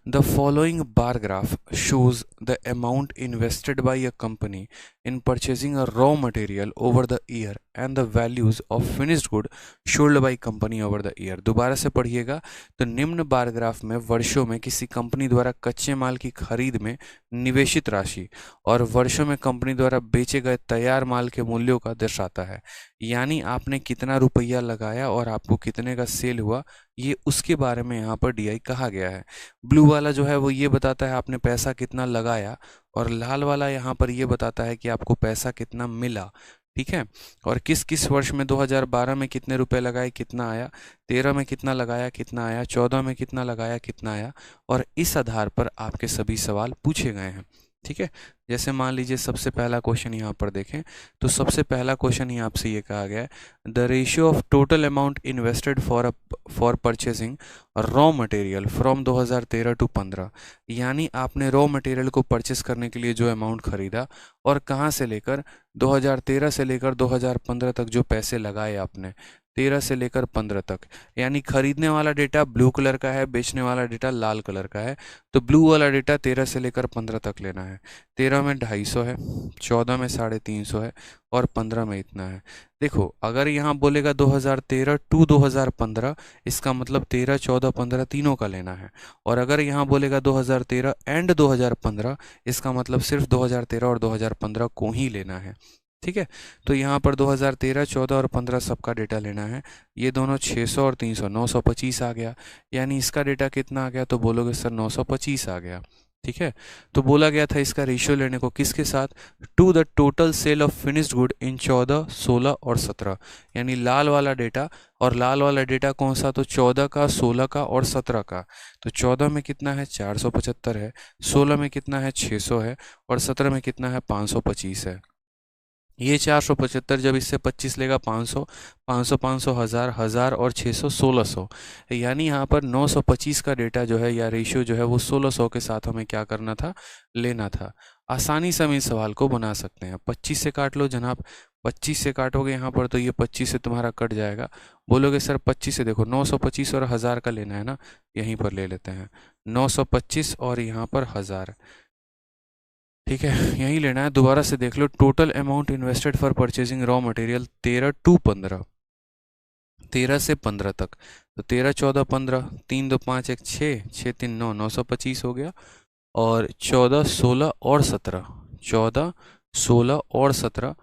A: The following bar graph shows the amount invested by a company in purchasing a raw material over the year and the values of finished good sold by company over the year. दोबारा से पढ़िएगा। तो निम्न bar graph में वर्षों में किसी company द्वारा कच्चे माल की खरीद में निवेशित राशि और वर्षों में कंपनी द्वारा बेचे गए तैयार माल के मूल्यों का दर्शाता है। यानी आपने कितना रुपया लगाया और आपको कितने का सेल हुआ, ये उसके बारे में यहाँ पर डीआई कहा गया है। ब्लू वाला जो है वो ये बताता है आपने पैसा कितना लगाया, और लाल वाला यहाँ पर ये बताता है कि आपको पैसा कितना मिला। ठीक है, और किस किस वर्ष में 2012 में कितने रुपए लगाए कितना आया, 13 में कितना लगाया कितना आया, 14 में कितना लगाया कितना आया, और इस आधार पर आपके सभी सवाल पूछे गए हैं। ठीक है, जैसे मान लीजिए सबसे पहला क्वेश्चन यहाँ पर देखें, तो सबसे पहला क्वेश्चन ही आपसे ये कहा गया है, the ratio of total amount invested for purchasing raw material from 2013 to 15। यानी आपने रॉ मटेरियल को परचेस करने के लिए जो अमाउंट खरीदा और कहाँ से लेकर 2013 से लेकर 2015 तक जो पैसे लगाए आपने, 13 से लेकर 15 तक, यानी खरीदने वाला डेटा ब्लू कलर का है, बेचने वाला डेटा लाल कलर का है। तो ब्लू वाला डेटा 13 से लेकर 15 तक लेना है। 13 में 250 है, 14 में 350 है, और 15 में इतना है। देखो अगर यहाँ बोलेगा 2013 टू 2015, इसका मतलब 13 14 15 तीनों का लेना है। और अगर यहाँ बोलेगा 2013 एंड 2015, इसका मतलब सिर्फ 2013 और 2015 को ही लेना है। ठीक है, तो यहाँ पर 2013 14 और 15 सबका डेटा लेना है। ये दोनों 600 और 300 925 आ गया, यानी इसका डेटा कितना आ गया, तो बोलोगे सर 925 आ गया। ठीक है, तो बोला गया था इसका रेशियो लेने को किसके साथ, to the total sale of finished good in 14 16 और 17, यानी लाल वाला डेटा, और लाल वाला डेटा कौन सा, तो 14 का 16 का और 17 का। तो 14 में कितना है 475 है, 16 में कितना है 600 है, और 17 में कितना है 525 है। ये 475 जब इससे 25 लेगा 500, 500 500 1000 1000 और 600 1600, यानी यहाँ पर 925 का डेटा जो है या रेशियो जो है वो 1600 के साथ हमें क्या करना था, लेना था। आसानी से हम इस सवाल को बना सकते हैं। 25 से काट लो जनाब, 25 से काटोगे यहाँ पर तो ये 25 से तुम्हारा कट जाएगा। बोलोगे सर 25 से, देखो 925 और 1000 का लेना है ना, यहीं पर ले लेते हैं 925 और यहाँ पर 1000। ठीक है, यही लेना है। दोबारा से देख लो, total amount invested for purchasing raw material 13 to 15, 13 से 15 तक। तो 13 14 15, 3 2 5 1 6, 6 3 9, 925 हो गया। और 14 16 और 17, 14 16 और 17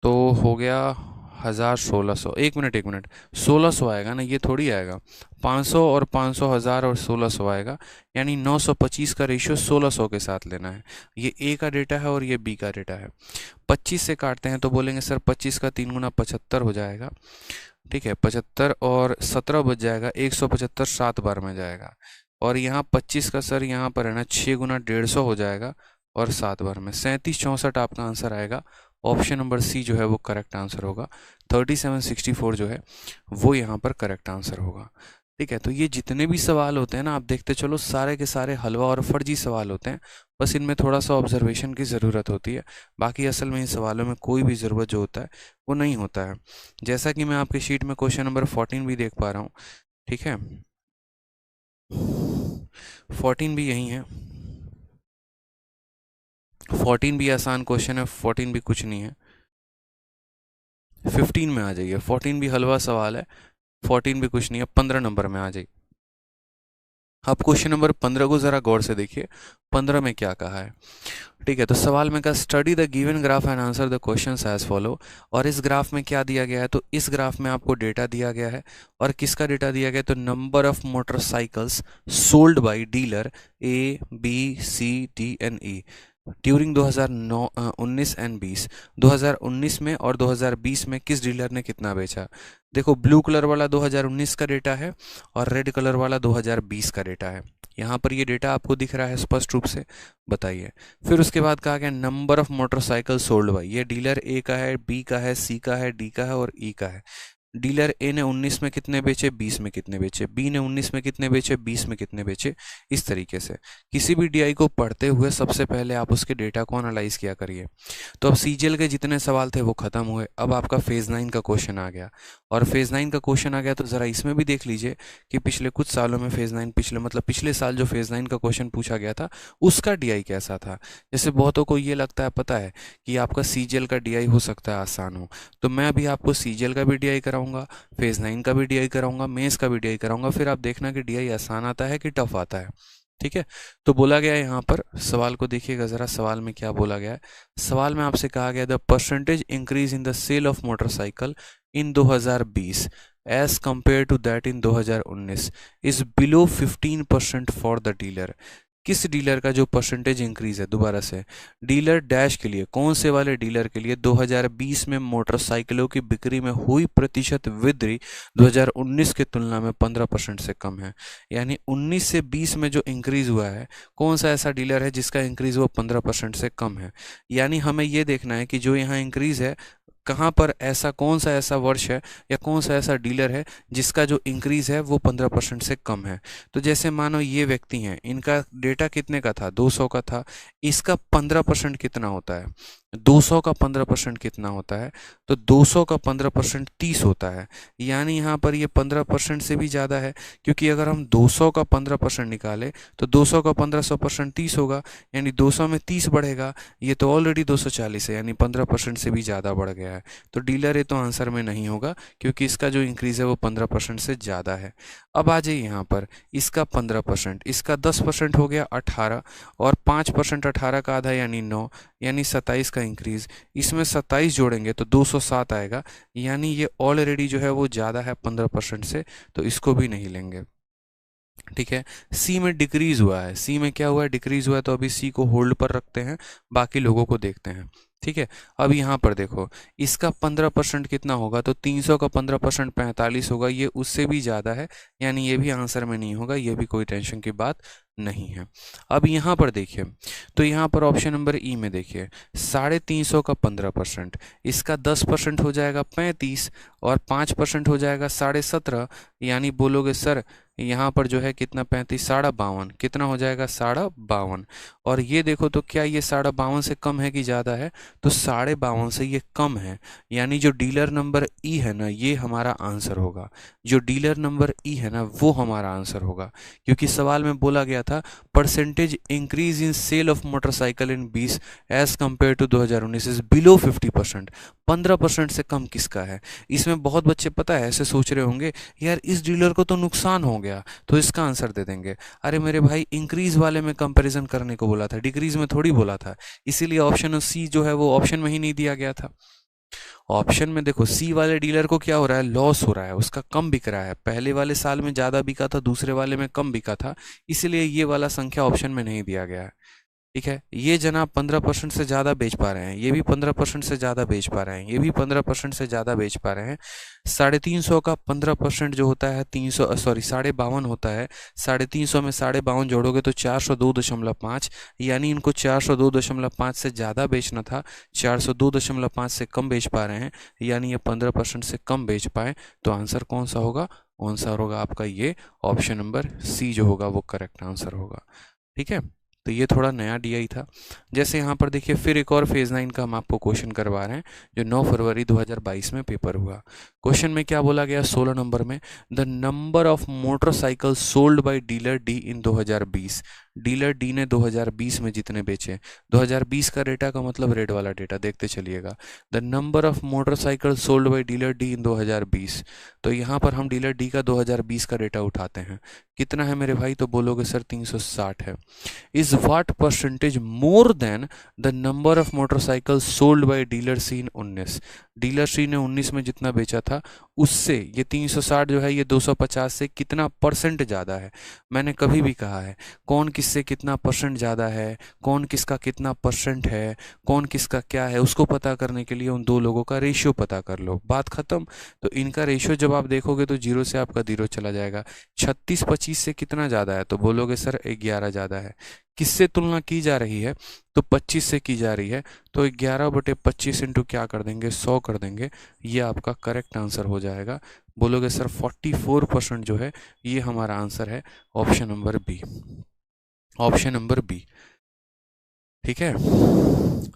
A: तो हो गया 1000 1600। एक मिनट 1600 आएगा ना, ये थोड़ी आएगा। 500 और 500 1000 और 1600 आएगा, यानी 925 का रेशियो 1600 के साथ लेना है। ये ए का डेटा है और ये बी का डेटा है। 25 से काटते हैं तो बोलेंगे सर 25 का 3 गुना 75 हो जाएगा। ठीक है, 75 और 17 बच जाएगा, 175 7 बार में जाएगा। और यहाँ 25 का सर यहाँ पर है ना 6 गुना 150 हो जाएगा और 7 बार में 37 64 आपका आंसर आएगा। ऑप्शन नंबर सी जो है वो करेक्ट आंसर होगा। 3764 जो है वो यहाँ पर करेक्ट आंसर होगा। ठीक है, तो ये जितने भी सवाल होते हैं ना, आप देखते चलो सारे के सारे हलवा और फर्जी सवाल होते हैं। बस इनमें थोड़ा सा ऑब्जर्वेशन की ज़रूरत होती है, बाकी असल में इन सवालों में कोई भी ज़रूरत जो होता है वो नहीं होता है। जैसा कि मैं आपके शीट में क्वेश्चन नंबर 14 भी देख पा रहा हूँ। ठीक है, 14 भी यही है, 14 भी आसान क्वेश्चन है, 14 भी कुछ नहीं है। 15 में आ जाइए, 14 भी हलवा सवाल है, 14 भी कुछ नहीं है, 15 नंबर में आ जाइए। अब क्वेश्चन नंबर 15 को ज़रा गौर से देखिए, 15 में क्या कहा है। ठीक है, तो सवाल में कहा study the given graph and answer the questions as follow. और इस ग्राफ में क्या दिया गया है, तो इस ग्राफ में आपको डेटा दिया गया है, और किसका डेटा दिया गया है, तो number of motorcycles sold by dealer A B C D and E during 2019 and 20। 2019 में और 2020 में किस डीलर ने कितना बेचा। देखो ब्लू कलर वाला 2019 का डेटा है और रेड कलर वाला 2020 का डेटा है। यहाँ पर ये डेटा आपको दिख रहा है स्पष्ट रूप से, बताइए। फिर उसके बाद कहा गया number of motorcycle sold bye, ये डीलर ए का है, बी का है, सी का है, डी का है और ई का है। डीलर ए ने 19 में कितने बेचे, 20 में कितने बेचे, बी ने 19 में कितने बेचे, 20 में कितने बेचे। इस तरीके से किसी भी डीआई को पढ़ते हुए सबसे पहले आप उसके डेटा को एनालाइज किया करिए। तो अब सीजीएल के जितने सवाल थे वो खत्म हुए, अब आपका फेज 9 का क्वेश्चन आ गया। और फेज 9 का क्वेश्चन आ गया तो ज़रा इसमें भी देख लीजिए कि पिछले कुछ सालों में फेज 9, पिछले साल जो फेज 9 का क्वेश्चन पूछा गया था उसका डीआई कैसा था। जैसे बहुतों को ये लगता है, पता है कि आपका सीजीएल का डीआई हो सकता है आसान हो, तो मैं अभी आपको सीजीएल का भी डीआई कराऊंगा, फेज 9 का भी डीआई कराऊंगा, मेंस का भी डीआई कराऊंगा, फिर आप देखना कि डीआई आसान आता है कि टफ आता है। ठीक है, तो बोला गया है यहाँ पर, सवाल को देखिएगा ज़रा, सवाल में क्या बोला गया है। सवाल में आपसे कहा गया the percentage increase in the sale of motorcycle in 2020 as compare to that in 2019 is below 15% for the dealer. किस डीलर का जो परसेंटेज इंक्रीज है, दोबारा से, डीलर डैश के लिए, कौन से वाले डीलर के लिए 2020 में मोटरसाइकिलों की बिक्री में हुई प्रतिशत वृद्धि 2019 की तुलना में 15% से कम है। यानी 19 से 20 में जो इंक्रीज हुआ है, कौन सा ऐसा डीलर है जिसका इंक्रीज वो 15% से कम है। यानी हमें ये देखना है कि जो यहाँ इंक्रीज है कहाँ पर, ऐसा कौन सा ऐसा वर्ष है या कौन सा ऐसा डीलर है जिसका जो इंक्रीज है वो 15% से कम है। तो जैसे मानो ये व्यक्ति हैं, इनका डेटा कितने का था, 200 का था, इसका 15% कितना होता है, 200 का 15% कितना होता है, तो 200 का 15% 30 होता है। यानी यहाँ पर ये 15% से भी ज़्यादा है, क्योंकि अगर हम 200 का 15% निकालें तो 200 का 15% 30 होगा, यानी 200 में 30 बढ़ेगा, ये तो ऑलरेडी 240 है, यानी 15% से भी ज़्यादा बढ़ गया है। तो डीलर ये तो आंसर में नहीं होगा, क्योंकि इसका जो इंक्रीज है वो 15% से ज़्यादा है। अब आ जाइए यहाँ पर, इसका 15%, इसका 10% हो गया 18, और 5% 18 का आधा यानी 9, यानी 27 का इंक्रीज। इसमें 27 जोड़ेंगे तो 207 आएगा, यानी ये ऑलरेडी जो है वो ज़्यादा है 15% से, तो इसको भी नहीं लेंगे। ठीक है, सी में डिक्रीज हुआ है, सी में क्या हुआ है, डिक्रीज हुआ है, तो अभी सी को होल्ड पर रखते हैं, बाकी लोगों को देखते हैं। ठीक है, अब यहाँ पर देखो, इसका 15% कितना होगा, तो 300 का 15% 45 होगा, ये उससे भी ज़्यादा है, यानी ये भी आंसर में नहीं होगा, ये भी कोई टेंशन की बात नहीं है। अब यहाँ पर देखिए, तो यहाँ पर ऑप्शन नंबर ई में देखिए, 350 का 15%, इसका 10% हो जाएगा 35, और 5% हो जाएगा 17.5, यानी बोलोगे सर यहाँ पर जो है कितना, 35 52, कितना हो जाएगा 52। और ये देखो तो क्या ये 52 से कम है कि ज़्यादा है, तो 52 से ये कम है, यानी जो डीलर नंबर ई है ना, ये हमारा आंसर होगा, जो डीलर नंबर ई है ना वो हमारा आंसर होगा। क्योंकि सवाल में बोला गया था percentage increase in sale of motorcycle in 20 as compare to 2019 is below 50%। 15% से कम किसका है। इसमें बहुत बच्चे पता है ऐसे सोच रहे होंगे, यार इस डीलर को तो नुकसान हो गया, तो इसका आंसर दे देंगे। अरे मेरे भाई, इंक्रीज वाले में कंपैरिजन करने को बोला था, डिक्रीज में थोड़ी बोला था, इसीलिए ऑप्शन सी जो है वो ऑप्शन में ही नहीं दिया गया था। ऑप्शन में देखो, सी वाले डीलर को क्या हो रहा है, लॉस हो रहा है, उसका कम बिक रहा है, पहले वाले साल में ज़्यादा बिका था, दूसरे वाले में कम बिका था, इसलिए ये वाला संख्या ऑप्शन में नहीं दिया गया है। ठीक है, ये जनाब 15% से ज़्यादा बेच पा रहे हैं, ये भी 15% से ज़्यादा बेच पा रहे हैं, ये भी 15% से ज़्यादा बेच पा रहे हैं। 350 का 15% जो होता है 300, सॉरी 52.5 होता है, 350 में 52.5 जोड़ोगे तो 402.5, यानी इनको 402.5 से ज़्यादा बेचना था, 402.5 से कम बेच पा रहे हैं, यानी ये 15% से कम बेच पाए, तो आंसर कौन सा होगा, आंसर होगा आपका ये ऑप्शन नंबर सी जो होगा वो करेक्ट आंसर होगा। ठीक है, तो ये थोड़ा नया डीआई था। जैसे यहाँ पर देखिए फिर एक और फेज 9 का हम आपको क्वेश्चन करवा रहे हैं जो 9 फरवरी 2022 में पेपर हुआ। क्वेश्चन में क्या बोला गया 16 नंबर में, the number of motorcycle sold by dealer D in 2020। Dealer D ने 2020 में जितने बेचे, 2020 का डेटा का मतलब रेड वाला डेटा देखते चलिएगा, the number of motorcycle sold by dealer D in 2020। तो यहाँ पर हम डीलर डी का 2020 का डेटा उठाते हैं, कितना है मेरे भाई, तो बोलोगे सर 360 है। Is what percentage more than the number of motorcycle sold by dealer C in 19। Dealer C ने 19 में जितना बेचा था उससे ये 360 जो है ये 250 से कितना परसेंट ज़्यादा है। मैंने कभी भी कहा है कौन किससे कितना परसेंट ज़्यादा है, कौन किसका कितना परसेंट है, कौन किसका क्या है, उसको पता करने के लिए उन दो लोगों का रेशियो पता कर लो, बात खत्म। तो इनका रेशियो जब आप देखोगे तो 0 से आपका 0 चला जाएगा। 36 25 से कितना ज़्यादा है, तो बोलोगे सर 11 ज़्यादा है। किससे तुलना की जा रही है, तो 25 से की जा रही है, तो 11/25 इंटू क्या कर देंगे 100 कर देंगे, ये आपका करेक्ट आंसर हो जाएगा। बोलोगे सर 44% जो है ये हमारा आंसर है option number B, option number B. ठीक है,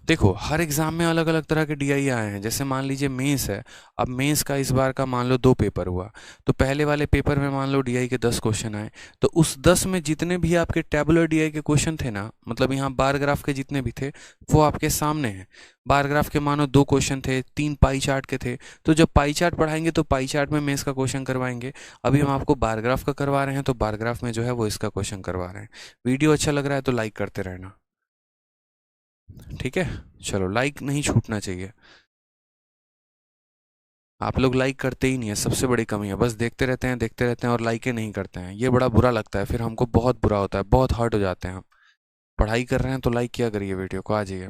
A: देखो हर एग्जाम में अलग अलग तरह के डीआई आए हैं। जैसे मान लीजिए मेंस है, अब मेंस का इस बार का मान लो 2 पेपर हुआ, तो पहले वाले पेपर में मान लो डीआई के 10 क्वेश्चन आए, तो उस 10 में जितने भी आपके टेबुलर डीआई के क्वेश्चन थे ना, मतलब यहाँ बार ग्राफ के जितने भी थे वो आपके सामने हैं। बार ग्राफ के मानो 2 क्वेश्चन थे, 3 पाई चार्ट के थे, तो जब पाई चार्ट पढ़ाएंगे तो पाई चार्ट में मेंस का क्वेश्चन करवाएंगे। अभी हम आपको बार ग्राफ का करवा रहे हैं तो बार ग्राफ में जो है वो इसका क्वेश्चन करवा रहे हैं। वीडियो अच्छा लग रहा है तो लाइक करते रहना, ठीक है। चलो लाइक नहीं छूटना चाहिए, आप लोग लाइक करते ही नहीं है, सबसे बड़ी कमी है, बस देखते रहते हैं और लाइकें नहीं करते हैं। ये बड़ा बुरा लगता है, फिर हमको बहुत बुरा होता है, बहुत हर्ट हो जाते हैं हम। पढ़ाई कर रहे हैं तो लाइक किया करिए, वीडियो को आ जाइए।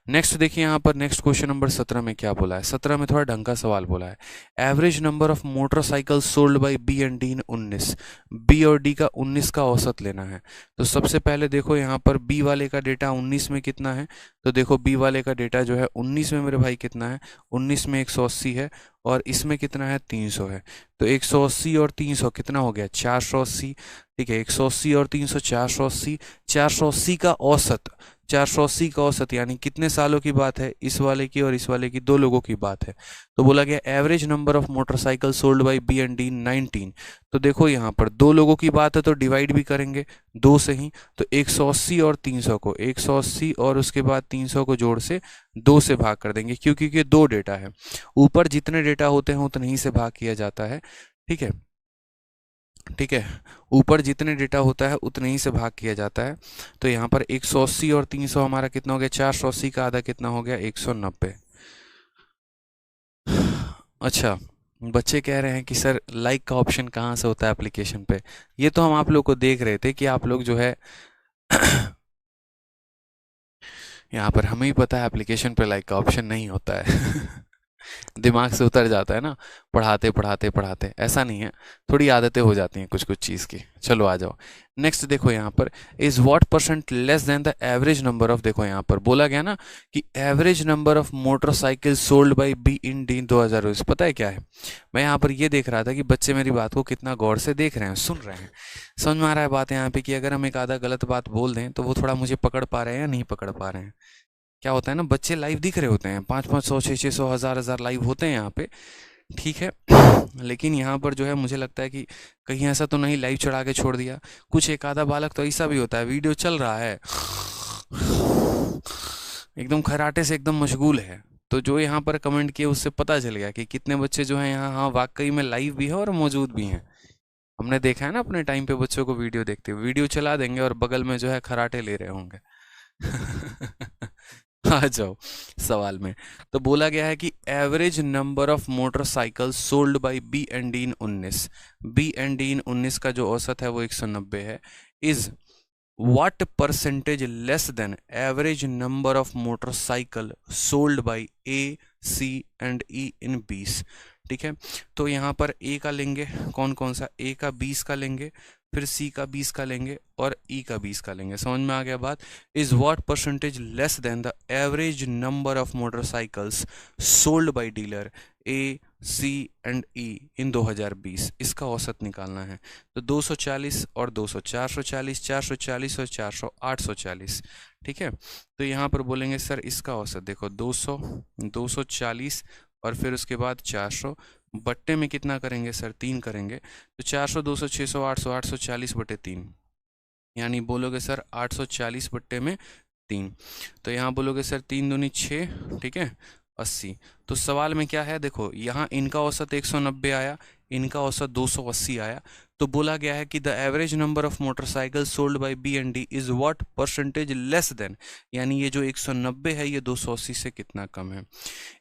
A: नेक्स्ट देखिए यहाँ पर नेक्स्ट क्वेश्चन नंबर 17 में क्या बोला है। 17 में थोड़ा ढंग का सवाल बोला है, average number of motorcycle sold by B and D in 19। B और डी का 19 का औसत लेना है। तो सबसे पहले देखो यहाँ पर बी वाले का डेटा 19 में कितना है, तो देखो बी वाले का डेटा जो है 19 में मेरे भाई कितना है, 19 में 180 है और इसमें कितना है 300 है। तो 180 और 300 कितना हो गया 480। ठीक है, 180 और 300 480, 480 का औसत, 480 का औसत यानी कितने सालों की बात है, इस वाले की और इस वाले की, 2 लोगों की बात है। तो बोला गया average number of motorcycle sold by B and D 19। तो देखो यहाँ पर 2 लोगों की बात है तो डिवाइड भी करेंगे 2 से ही, तो 180 और 300 को 180 और उसके बाद 300 को जोड़ से 2 से भाग कर देंगे, क्योंकि ये 2 डेटा है, ऊपर जितने डेटा होते हैं उतने ही से भाग किया जाता है। ठीक है, ठीक है, ऊपर जितने डेटा होता है उतने ही से भाग किया जाता है। तो यहाँ पर 180 और 300 हमारा कितना हो गया, 480 का आधा कितना हो गया 190। अच्छा, बच्चे कह रहे हैं कि सर लाइक का ऑप्शन कहाँ से होता है एप्लीकेशन पे। ये तो हम आप लोग को देख रहे थे कि आप लोग जो है यहाँ पर हमें ही पता है एप्लीकेशन पे लाइक का ऑप्शन नहीं होता है दिमाग से उतर जाता है ना, पढ़ाते पढ़ाते पढ़ाते, ऐसा नहीं है, थोड़ी आदतें हो जाती हैं कुछ कुछ चीज़ की। चलो आ जाओ नेक्स्ट, देखो यहाँ पर is what percent less than the average number of, देखो यहाँ पर बोला गया ना कि average number of motorcycle sold by be in D 2020। पता है क्या है, मैं यहाँ पर ये देख रहा था कि बच्चे मेरी बात को कितना गौर से देख रहे हैं, सुन रहे हैं, समझ में आ रहा है बात यहाँ पे कि अगर हम एक आधा गलत बात बोल दें तो वो थोड़ा मुझे पकड़ पा रहे हैं या नहीं पकड़ पा रहे हैं। क्या होता है ना, बच्चे लाइव दिख रहे होते हैं, 500 600 1000 लाइव होते हैं यहाँ पे, ठीक है लेकिन यहाँ पर जो है मुझे लगता है कि कहीं ऐसा तो नहीं लाइव चढ़ा के छोड़ दिया। कुछ एक आधा बालक तो ऐसा भी होता है, वीडियो चल रहा है एकदम खराटे से एकदम मशगूल है, तो जो यहाँ पर कमेंट किए उससे पता चल गया कि कितने बच्चे जो हैं यहाँ हाँ वाकई में लाइव भी है और मौजूद भी हैं। हमने देखा है ना अपने टाइम पे बच्चों को वीडियो देखते हुए, वीडियो चला देंगे और बगल में जो है खराटे ले रहे होंगे आ जाओ सवाल में। तो बोला गया है कि average number of motorcycle sold by B and D in 19, B and D in 19 का जो औसत है वो 190 है। Is what percentage less than average number of motorcycle sold by A C and E in 20। ठीक है, तो यहाँ पर ए का लेंगे, कौन कौन सा, ए का 20 का लेंगे, फिर सी का 20 का लेंगे और ई का 20 का लेंगे। समझ में आ गया बात। Is what percentage less than the average number of motorcycles sold by dealer A C and E in 2020, इसका औसत निकालना है। तो 240 और 200, 440, 440 और 400, 840। ठीक है, तो यहाँ पर बोलेंगे सर इसका औसत देखो 200, 240 और फिर उसके बाद 400 बट्टे में कितना करेंगे सर, 3 करेंगे। तो 400, 200, 600, 800, 840 बटे 3, यानी बोलोगे सर 840 बट्टे में 3। तो यहाँ बोलोगे सर 3 दूनी 6, ठीक है, 80। तो सवाल में क्या है, देखो यहाँ इनका औसत 190 आया, इनका औसत 280 आया। तो बोला गया है कि the average number of motorcycle sold by B and D is what percentage less than, यानी ये जो 190 है ये 280 से कितना कम है।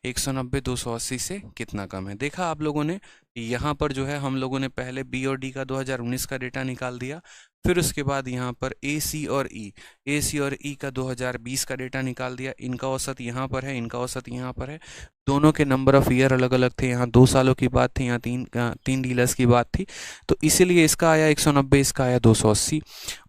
A: 190 280 से कितना कम है। देखा आप लोगों ने, यहाँ पर जो है हम लोगों ने पहले बी और डी का 2019 का डेटा निकाल दिया, फिर उसके बाद यहाँ पर ए सी और ई का 2020 का डेटा निकाल दिया। इनका औसत यहाँ पर है, इनका औसत यहाँ पर है। दोनों के नंबर ऑफ ईयर अलग अलग थे, यहाँ 2 सालों की बात थी, यहाँ तीन डीलर्स की बात थी। तो इसीलिए इसका आया 190, इसका आया 280।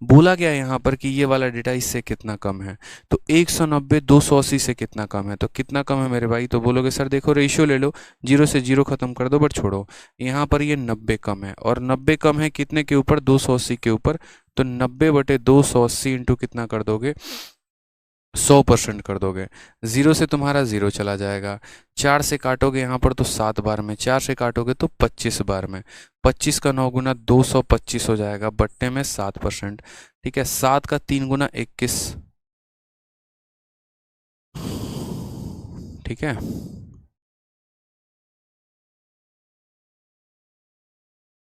A: बोला गया यहाँ पर कि ये वाला डेटा इससे कितना कम है। तो 190 280 से कितना कम है, तो कितना कम है मेरे भाई। तो बोलोगे सर देखो रेशियो ले लो, 0 से 0 खत्म कर दो, बट छोड़ो यहाँ पर ये 90 कम है, और 90 कम है कितने के ऊपर, 280 के ऊपर। तो 90 बटे 280 इंटू कितना कर दोगे, 100% कर दोगे। 0 से तुम्हारा 0 चला जाएगा, 4 से काटोगे यहाँ पर तो 7 बार में, 4 से काटोगे तो 25 बार में, 25 का 9 गुना 225 हो जाएगा, बट्टे में 7%। ठीक है, 7 का 3 गुना 21। ठीक है,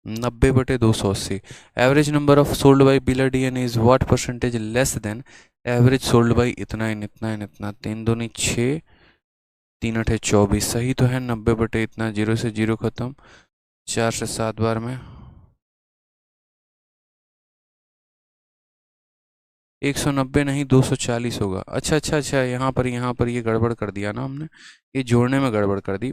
A: 90 बटे 280। Average number of sold by dealer D and is what percentage less than average sold by इतना इन इतना इन इतना। 3 दूनी 6, 3 अठे 24, सही तो है। 90 बटे इतना, 0 से 0 खत्म, 4 से 7 बार में, 190 नहीं 240 होगा। अच्छा अच्छा अच्छा, यहाँ पर ये गड़बड़ कर दिया ना हमने, ये जोड़ने में गड़बड़ कर दी।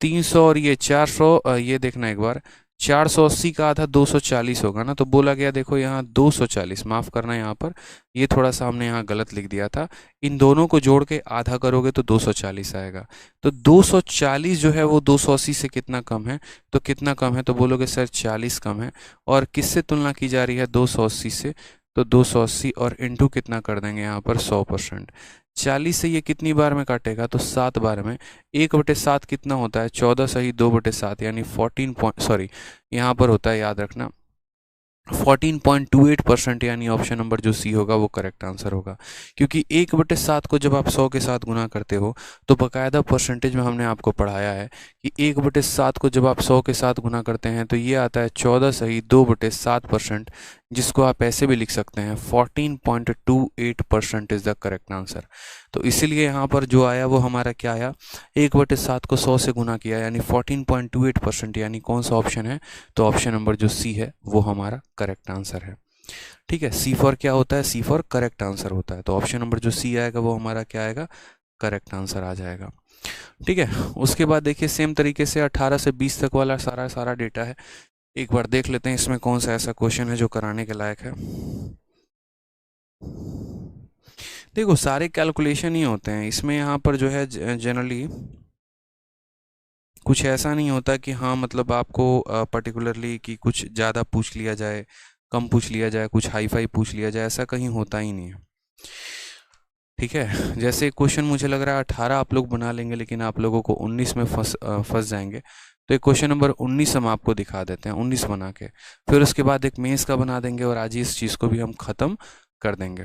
A: 300 और ये 400, ये देखना एक बार, 480 का आधा 240 होगा ना। तो बोला गया देखो यहाँ 240, माफ़ करना यहाँ पर ये थोड़ा सा हमने यहाँ गलत लिख दिया था। इन दोनों को जोड़ के आधा करोगे तो 240 आएगा। तो 240 जो है वो 280 से कितना कम है, तो कितना कम है, तो बोलोगे सर 40 कम है। और किससे तुलना की जा रही है, 280 से। तो 280 और इंटू कितना कर देंगे यहाँ पर 100%। 40 से ये कितनी बार में काटेगा, तो 7 बार में। 1/7 कितना होता है, 14 सही 2/7, यानी 14 पॉइंट, सॉरी यहाँ पर होता है, याद रखना 14.28%, यानी ऑप्शन नंबर जो सी होगा वो करेक्ट आंसर होगा। क्योंकि 1/7 को जब आप 100 के साथ गुना करते हो तो बकायदा परसेंटेज में हमने आपको पढ़ाया है कि 1/7 को जब आप 100 के साथ गुना करते हैं तो ये आता है 14 सही 2/7%, जिसको आप ऐसे भी लिख सकते हैं 14.28% इज द करेक्ट आंसर। तो इसीलिए यहाँ पर जो आया वो हमारा क्या आया, 1/7 को 100 से गुना किया, यानी 14.28%, यानी कौन सा ऑप्शन है, तो ऑप्शन नंबर जो सी है वो हमारा करेक्ट आंसर है। ठीक है, सी फॉर क्या होता है, सी फॉर करेक्ट आंसर होता है। तो ऑप्शन नंबर जो सी आएगा वो हमारा क्या आएगा, करेक्ट आंसर आ जाएगा। ठीक है, उसके बाद देखिए सेम तरीके से 18 से 20 तक वाला सारा डेटा है। एक बार देख लेते हैं इसमें कौन सा ऐसा क्वेश्चन है जो कराने के लायक है। देखो सारे कैलकुलेशन ही होते हैं इसमें, यहाँ पर जो है जनरली कुछ ऐसा नहीं होता कि हाँ मतलब आपको पर्टिकुलरली कि कुछ ज़्यादा पूछ लिया जाए, कम पूछ लिया जाए, कुछ हाई फाई पूछ लिया जाए, ऐसा कहीं होता ही नहीं है। ठीक है, जैसे क्वेश्चन मुझे लग रहा है 18 आप लोग बना लेंगे, लेकिन आप लोगों को 19 में फंस जाएंगे। तो एक क्वेश्चन नंबर 19 हम आपको दिखा देते हैं, 19 बना के, फिर उसके बाद एक मेंस का बना देंगे और आज ही इस चीज़ को भी हम ख़त्म कर देंगे।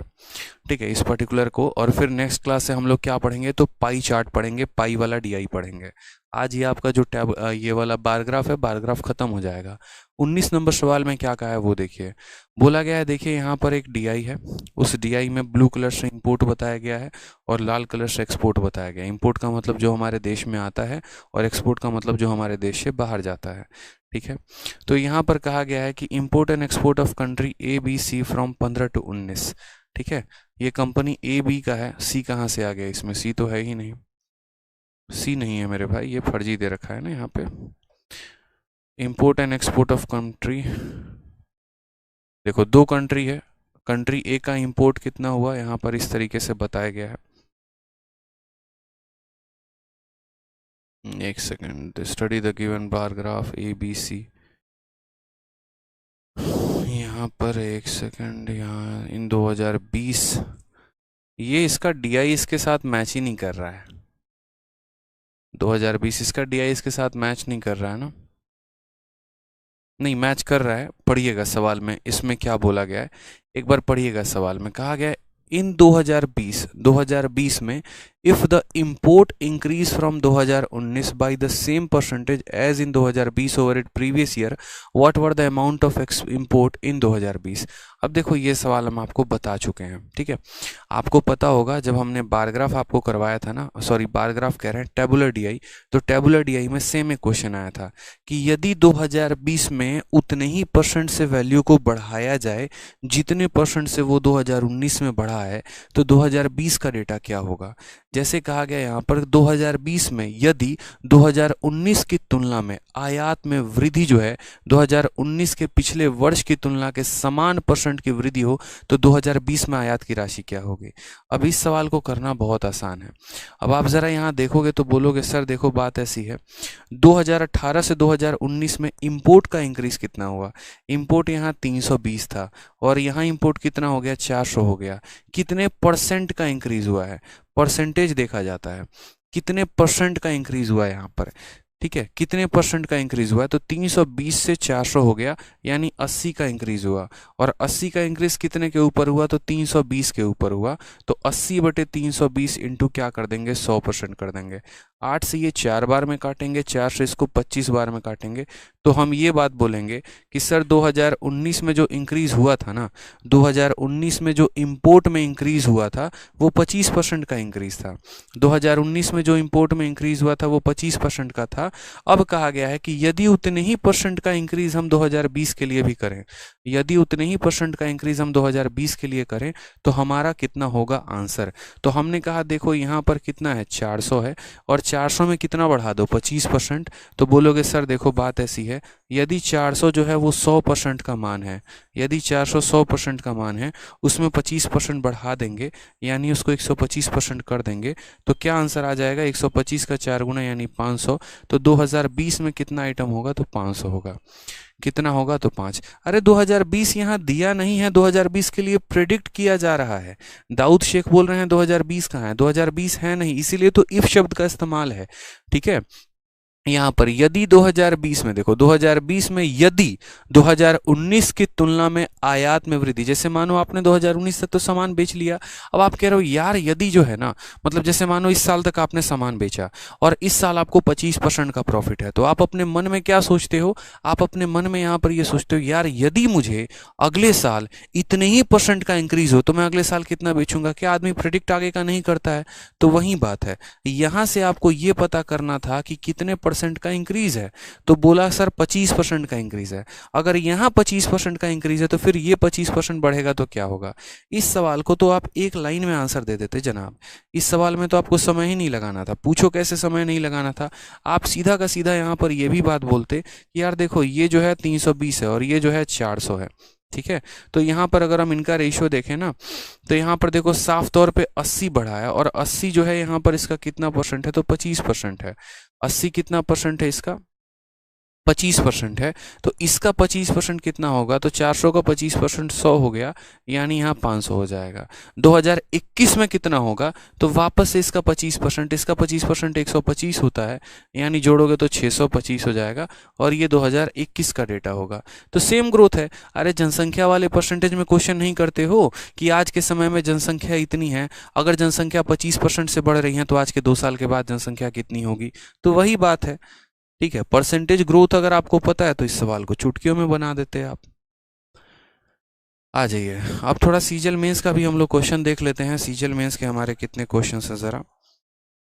A: ठीक है, इस पर्टिकुलर को। और फिर नेक्स्ट क्लास से हम लोग क्या पढ़ेंगे, तो पाई चार्ट पढ़ेंगे, पाई वाला डीआई पढ़ेंगे। आज ये आपका जो टैब ये वाला बार ग्राफ है, बार ग्राफ खत्म हो जाएगा। 19 नंबर सवाल में क्या कहा है वो देखिए। बोला गया है, देखिए यहाँ पर एक डीआई है, उस डीआई में ब्लू कलर से इंपोर्ट बताया गया है और लाल कलर से एक्सपोर्ट बताया गया है। इंपोर्ट का मतलब जो हमारे देश में आता है और एक्सपोर्ट का मतलब जो हमारे देश से बाहर जाता है। ठीक है, तो यहाँ पर कहा गया है कि import and export of country A B C from 15 to 19। ठीक है, ये कंपनी ए बी का है, सी कहाँ से आ गया इसमें, सी तो है ही नहीं, सी नहीं है मेरे भाई, ये फर्जी दे रखा है ना यहाँ पे। Import and export of country, देखो 2 कंट्री है, कंट्री ए का इंपोर्ट कितना हुआ यहाँ पर इस तरीके से बताया गया है। एक second, study the given bar graph A B C. यहाँ पर एक सेकेंड, यहाँ इन 2020, ये इसका डीआई इसके साथ मैच ही नहीं कर रहा है। 2020 इसका डीआई इसके साथ मैच नहीं कर रहा है ना? नहीं, मैच कर रहा है। पढ़िएगा सवाल में इसमें क्या बोला गया है, एक बार पढ़िएगा। सवाल में कहा गया है इन 2020 में if the import increase from 2019 by the same percentage as in 2020 over it previous year, what were the amount of import in 2020। अब देखो ये सवाल हम आपको बता चुके हैं, ठीक है। आपको पता होगा जब हमने बार ग्राफ आपको करवाया था ना, सॉरी बार ग्राफ कह रहे हैं, टेबुलर डीआई, तो टेबुलर डीआई में सेम एक क्वेश्चन आया था कि यदि 2020 में उतने ही परसेंट से वैल्यू को बढ़ाया जाए जितने परसेंट से वो 2019 में बढ़ा है, तो 2020 का डेटा क्या होगा। जैसे कहा गया यहाँ पर 2020 में यदि 2019 की तुलना में आयात में वृद्धि जो है 2019 के पिछले वर्ष की तुलना के समान परसेंट की वृद्धि हो, तो 2020 में आयात की राशि क्या होगी। अब इस सवाल को करना बहुत आसान है। अब आप जरा यहाँ देखोगे तो बोलोगे सर देखो बात ऐसी है, 2018 से 2019 में इंपोर्ट का इंक्रीज कितना हुआ। इंपोर्ट यहाँ 320 था और यहाँ इंपोर्ट कितना हो गया, 400 हो गया। कितने परसेंट का इंक्रीज हुआ है, परसेंटेज देखा जाता है, कितने परसेंट का इंक्रीज हुआ है यहाँ पर, ठीक है। कितने परसेंट का इंक्रीज हुआ है, तो 320 से 400 हो गया, यानी 80 का इंक्रीज हुआ। और 80 का इंक्रीज कितने के ऊपर हुआ, तो 320 के ऊपर हुआ। तो 80 बटे 320 इंटू क्या कर देंगे, 100% कर देंगे। 8 से ये 4 बार में काटेंगे, 4 से इसको 25 बार में काटेंगे, तो हम ये बात बोलेंगे कि सर 2019 में जो इंक्रीज हुआ था ना, 2019 में जो इंपोर्ट में इंक्रीज हुआ था वो 25% का इंक्रीज था। 2019 में जो इंपोर्ट में इंक्रीज हुआ था वो 25% का था। अब कहा गया है कि यदि उतने ही परसेंट का इंक्रीज हम 2020 के लिए भी करें, यदि उतने ही परसेंट का इंक्रीज हम 2020 के लिए करें, तो हमारा कितना होगा आंसर। तो हमने कहा देखो यहाँ पर कितना है, 400 है, और 400 में कितना बढ़ा दो, 25%। तो बोलोगे सर देखो बात ऐसी है, यदि 400 जो है वो 100% का मान है, यदि 400 100% का मान है, उसमें 25% बढ़ा देंगे, यानी उसको 125% कर देंगे, तो क्या आंसर आ जाएगा, 125 का 4 गुना यानी 500। तो 2020 में कितना आइटम होगा, तो 500 होगा। कितना होगा, तो 5। अरे 2020 यहाँ दिया नहीं है, 2020 के लिए प्रेडिक्ट किया जा रहा है। दाऊद शेख बोल रहे हैं 2020 कहाँ है, 2020 है नहीं, इसीलिए तो इफ शब्द का इस्तेमाल है, ठीक है। यहाँ पर यदि 2020 में देखो, 2020 में यदि 2019 की तुलना में आयात में वृद्धि, जैसे मानो आपने 2019 तक तो सामान बेच लिया, अब आप कह रहे हो यार यदि जो है ना, मतलब जैसे मानो इस साल तक आपने सामान बेचा और इस साल आपको 25% का प्रॉफिट है, तो आप अपने मन में क्या सोचते हो, आप अपने मन में यहाँ पर ये सोचते हो यार यदि मुझे अगले साल इतने ही परसेंट का इंक्रीज हो तो मैं अगले साल कितना बेचूंगा। क्या आदमी प्रेडिक्ट आगे का नहीं करता है। तो वही बात है, यहां से आपको ये पता करना था कि कितने परसेंट का इंक्रीज है, तो बोला सर 25% का इंक्रीज है। अगर यहाँ 25% का इंक्रीज है तो फिर ये 25% बढ़ेगा तो क्या होगा। इस सवाल को तो आप एक लाइन में आंसर दे देते जनाब, इस सवाल में तो आपको समय ही नहीं लगाना था। पूछो कैसे समय नहीं लगाना था, आप सीधा का सीधा यहाँ पर यह भी बात बोलते कि यार देखो ये जो है 320 है और ये जो है 400 है, ठीक है। तो यहाँ पर अगर हम इनका रेशियो देखें ना, तो यहाँ पर देखो साफ तौर पे 80 बढ़ा है, और 80 जो है यहाँ पर इसका कितना परसेंट है, तो 25% है। 80 कितना परसेंट है इसका, 25% है, तो इसका 25% कितना होगा, तो 400 का 25% 100 हो गया, यानी यहाँ 500 हो जाएगा। 2021 में कितना होगा, तो वापस से इसका 25%, इसका 25% 125 होता है, यानी जोड़ोगे तो 625 हो जाएगा, और ये 2021 का डेटा होगा। तो सेम ग्रोथ है। अरे जनसंख्या वाले परसेंटेज में क्वेश्चन नहीं करते हो कि आज के समय में जनसंख्या इतनी है, अगर जनसंख्या 25% से बढ़ रही है तो आज के 2 साल के बाद जनसंख्या कितनी होगी। तो वही बात है, ठीक है। परसेंटेज ग्रोथ अगर आपको पता है तो इस सवाल को चुटकियों में बना देते हैं आप। आ जाइए, अब थोड़ा सीजल मेंस का भी हम लोग क्वेश्चन देख लेते हैं। सीजल मेंस के हमारे कितने क्वेश्चन हैं ज़रा।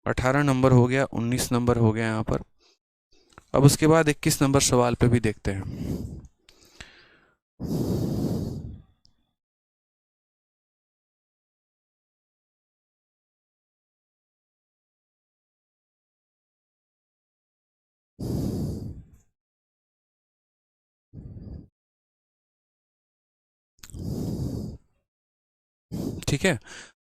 A: 18 नंबर हो गया, 19 नंबर हो गया यहाँ पर। अब उसके बाद 21 नंबर सवाल पे भी देखते हैं। ठीक है,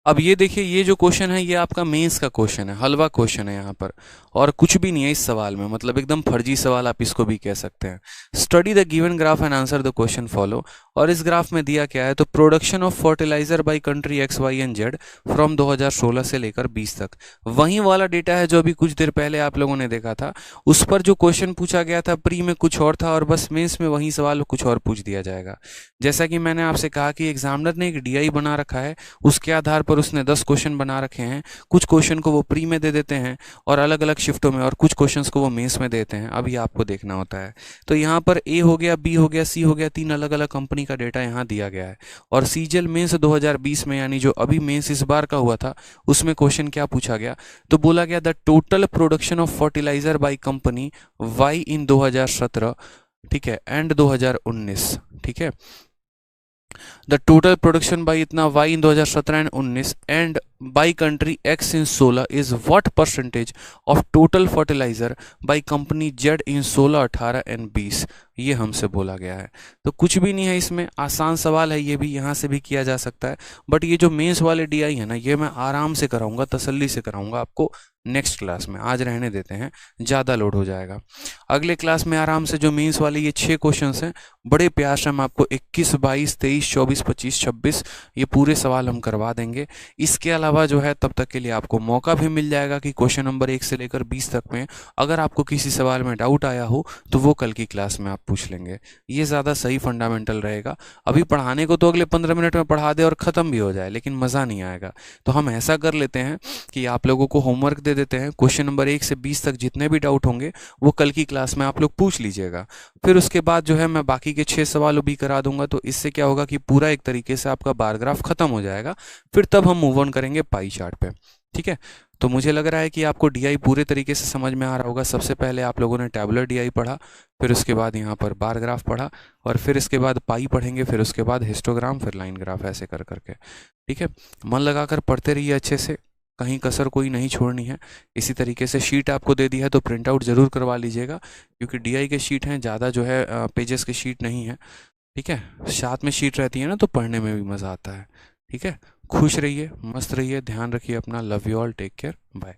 A: अब ये देखिए, ये जो क्वेश्चन है ये आपका मेंस का क्वेश्चन है, हलवा क्वेश्चन है यहाँ पर, और कुछ भी नहीं है इस सवाल में, मतलब एकदम फर्जी सवाल आप इसको भी कह सकते हैं। Study the given graph and answer the question follow. और इस ग्राफ में दिया क्या है, तो production of fertiliser by country X Y and Z from 2016 से लेकर 20 तक, वही वाला डेटा है जो अभी कुछ देर पहले आप लोगों ने देखा था। उस पर जो क्वेश्चन पूछा गया था प्री में कुछ और था, और बस मेंस में वही सवाल कुछ और पूछ दिया जाएगा। जैसा कि मैंने आपसे कहा कि एग्जामिनर ने एक डीआई बना रखा है, उसके आधार पर उसने 10 क्वेश्चन बना रखे हैं। कुछ क्वेश्चन को वो प्री में दे देते हैं और अलग अलग शिफ्टों में, और कुछ क्वेश्चंस को वो मेंस में देते हैं, अभी आपको देखना होता है। तो यहाँ पर ए हो गया, बी हो गया, सी हो गया, 3 अलग अलग कंपनी का डेटा यहाँ दिया गया है। और सीजीएल मेंस 2020 में, यानी जो अभी मेंस इस बार का हुआ था, उसमें क्वेश्चन क्या पूछा गया, तो बोला गया the total production of fertilizer by company Y in 2017, ठीक है, एंड 2019, ठीक है। द टोटल प्रोडक्शन बाई इतना Y in 2017 and 19 and by country X in 16 is what percentage of total fertilizer by company Z in 16, 18 and 20, ये हमसे बोला गया है। तो कुछ भी नहीं है इसमें, आसान सवाल है, ये भी यहाँ से भी किया जा सकता है। बट ये जो मेंस वाले डीआई है ना, ये मैं आराम से कराऊंगा, तसल्ली से कराऊंगा आपको नेक्स्ट क्लास में, आज रहने देते हैं, ज़्यादा लोड हो जाएगा। अगले क्लास में आराम से जो मेंस वाले ये 6 क्वेश्चंस हैं, बड़े प्यार से हम आपको 21, 22, 23, 24, 25, 26 ये पूरे सवाल हम करवा देंगे। इसके अलावा जो है, तब तक के लिए आपको मौका भी मिल जाएगा कि क्वेश्चन नंबर 1 से लेकर 20 तक में अगर आपको किसी सवाल में डाउट आया हो तो वो कल की क्लास में आप पूछ लेंगे। ये ज़्यादा सही फंडामेंटल रहेगा। अभी पढ़ाने को तो अगले 15 मिनट में पढ़ा दे और ख़त्म भी हो जाए, लेकिन मज़ा नहीं आएगा। तो हम ऐसा कर लेते हैं कि आप लोगों को होमवर्क दे देते हैं, क्वेश्चन नंबर 1 से 20 तक जितने भी डाउट होंगे वो कल की क्लास में आप लोग पूछ लीजिएगा। फिर उसके बाद जो है मैं बाकी के 6 सवाल भी करा दूंगा, तो इससे क्या होगा कि पूरा एक तरीके से आपका बार ग्राफ खत्म हो जाएगा। फिर तब हम मूव ऑन करेंगे पाई चार्ट पे, ठीक है। तो मुझे लग रहा है कि आपको डीआई पूरे तरीके से समझ में आ रहा होगा। सबसे पहले आप लोगों ने टैबुलर डीआई पढ़ा, फिर उसके बाद यहाँ पर बार ग्राफ पढ़ा, और फिर इसके बाद पाई पढ़ेंगे, फिर उसके बाद हिस्टोग्राम, फिर लाइन ग्राफ, ऐसे कर करके, ठीक है। मन लगाकर पढ़ते रहिए अच्छे से, कहीं कसर कोई नहीं छोड़नी है। इसी तरीके से शीट आपको दे दी है तो प्रिंट आउट ज़रूर करवा लीजिएगा, क्योंकि डीआई के शीट हैं, ज़्यादा जो है पेजेस की शीट नहीं है, ठीक है। साथ में शीट रहती है ना तो पढ़ने में भी मज़ा आता है, ठीक है। खुश रहिए, मस्त रहिए, ध्यान रखिए अपना। Love you all, take care, bye.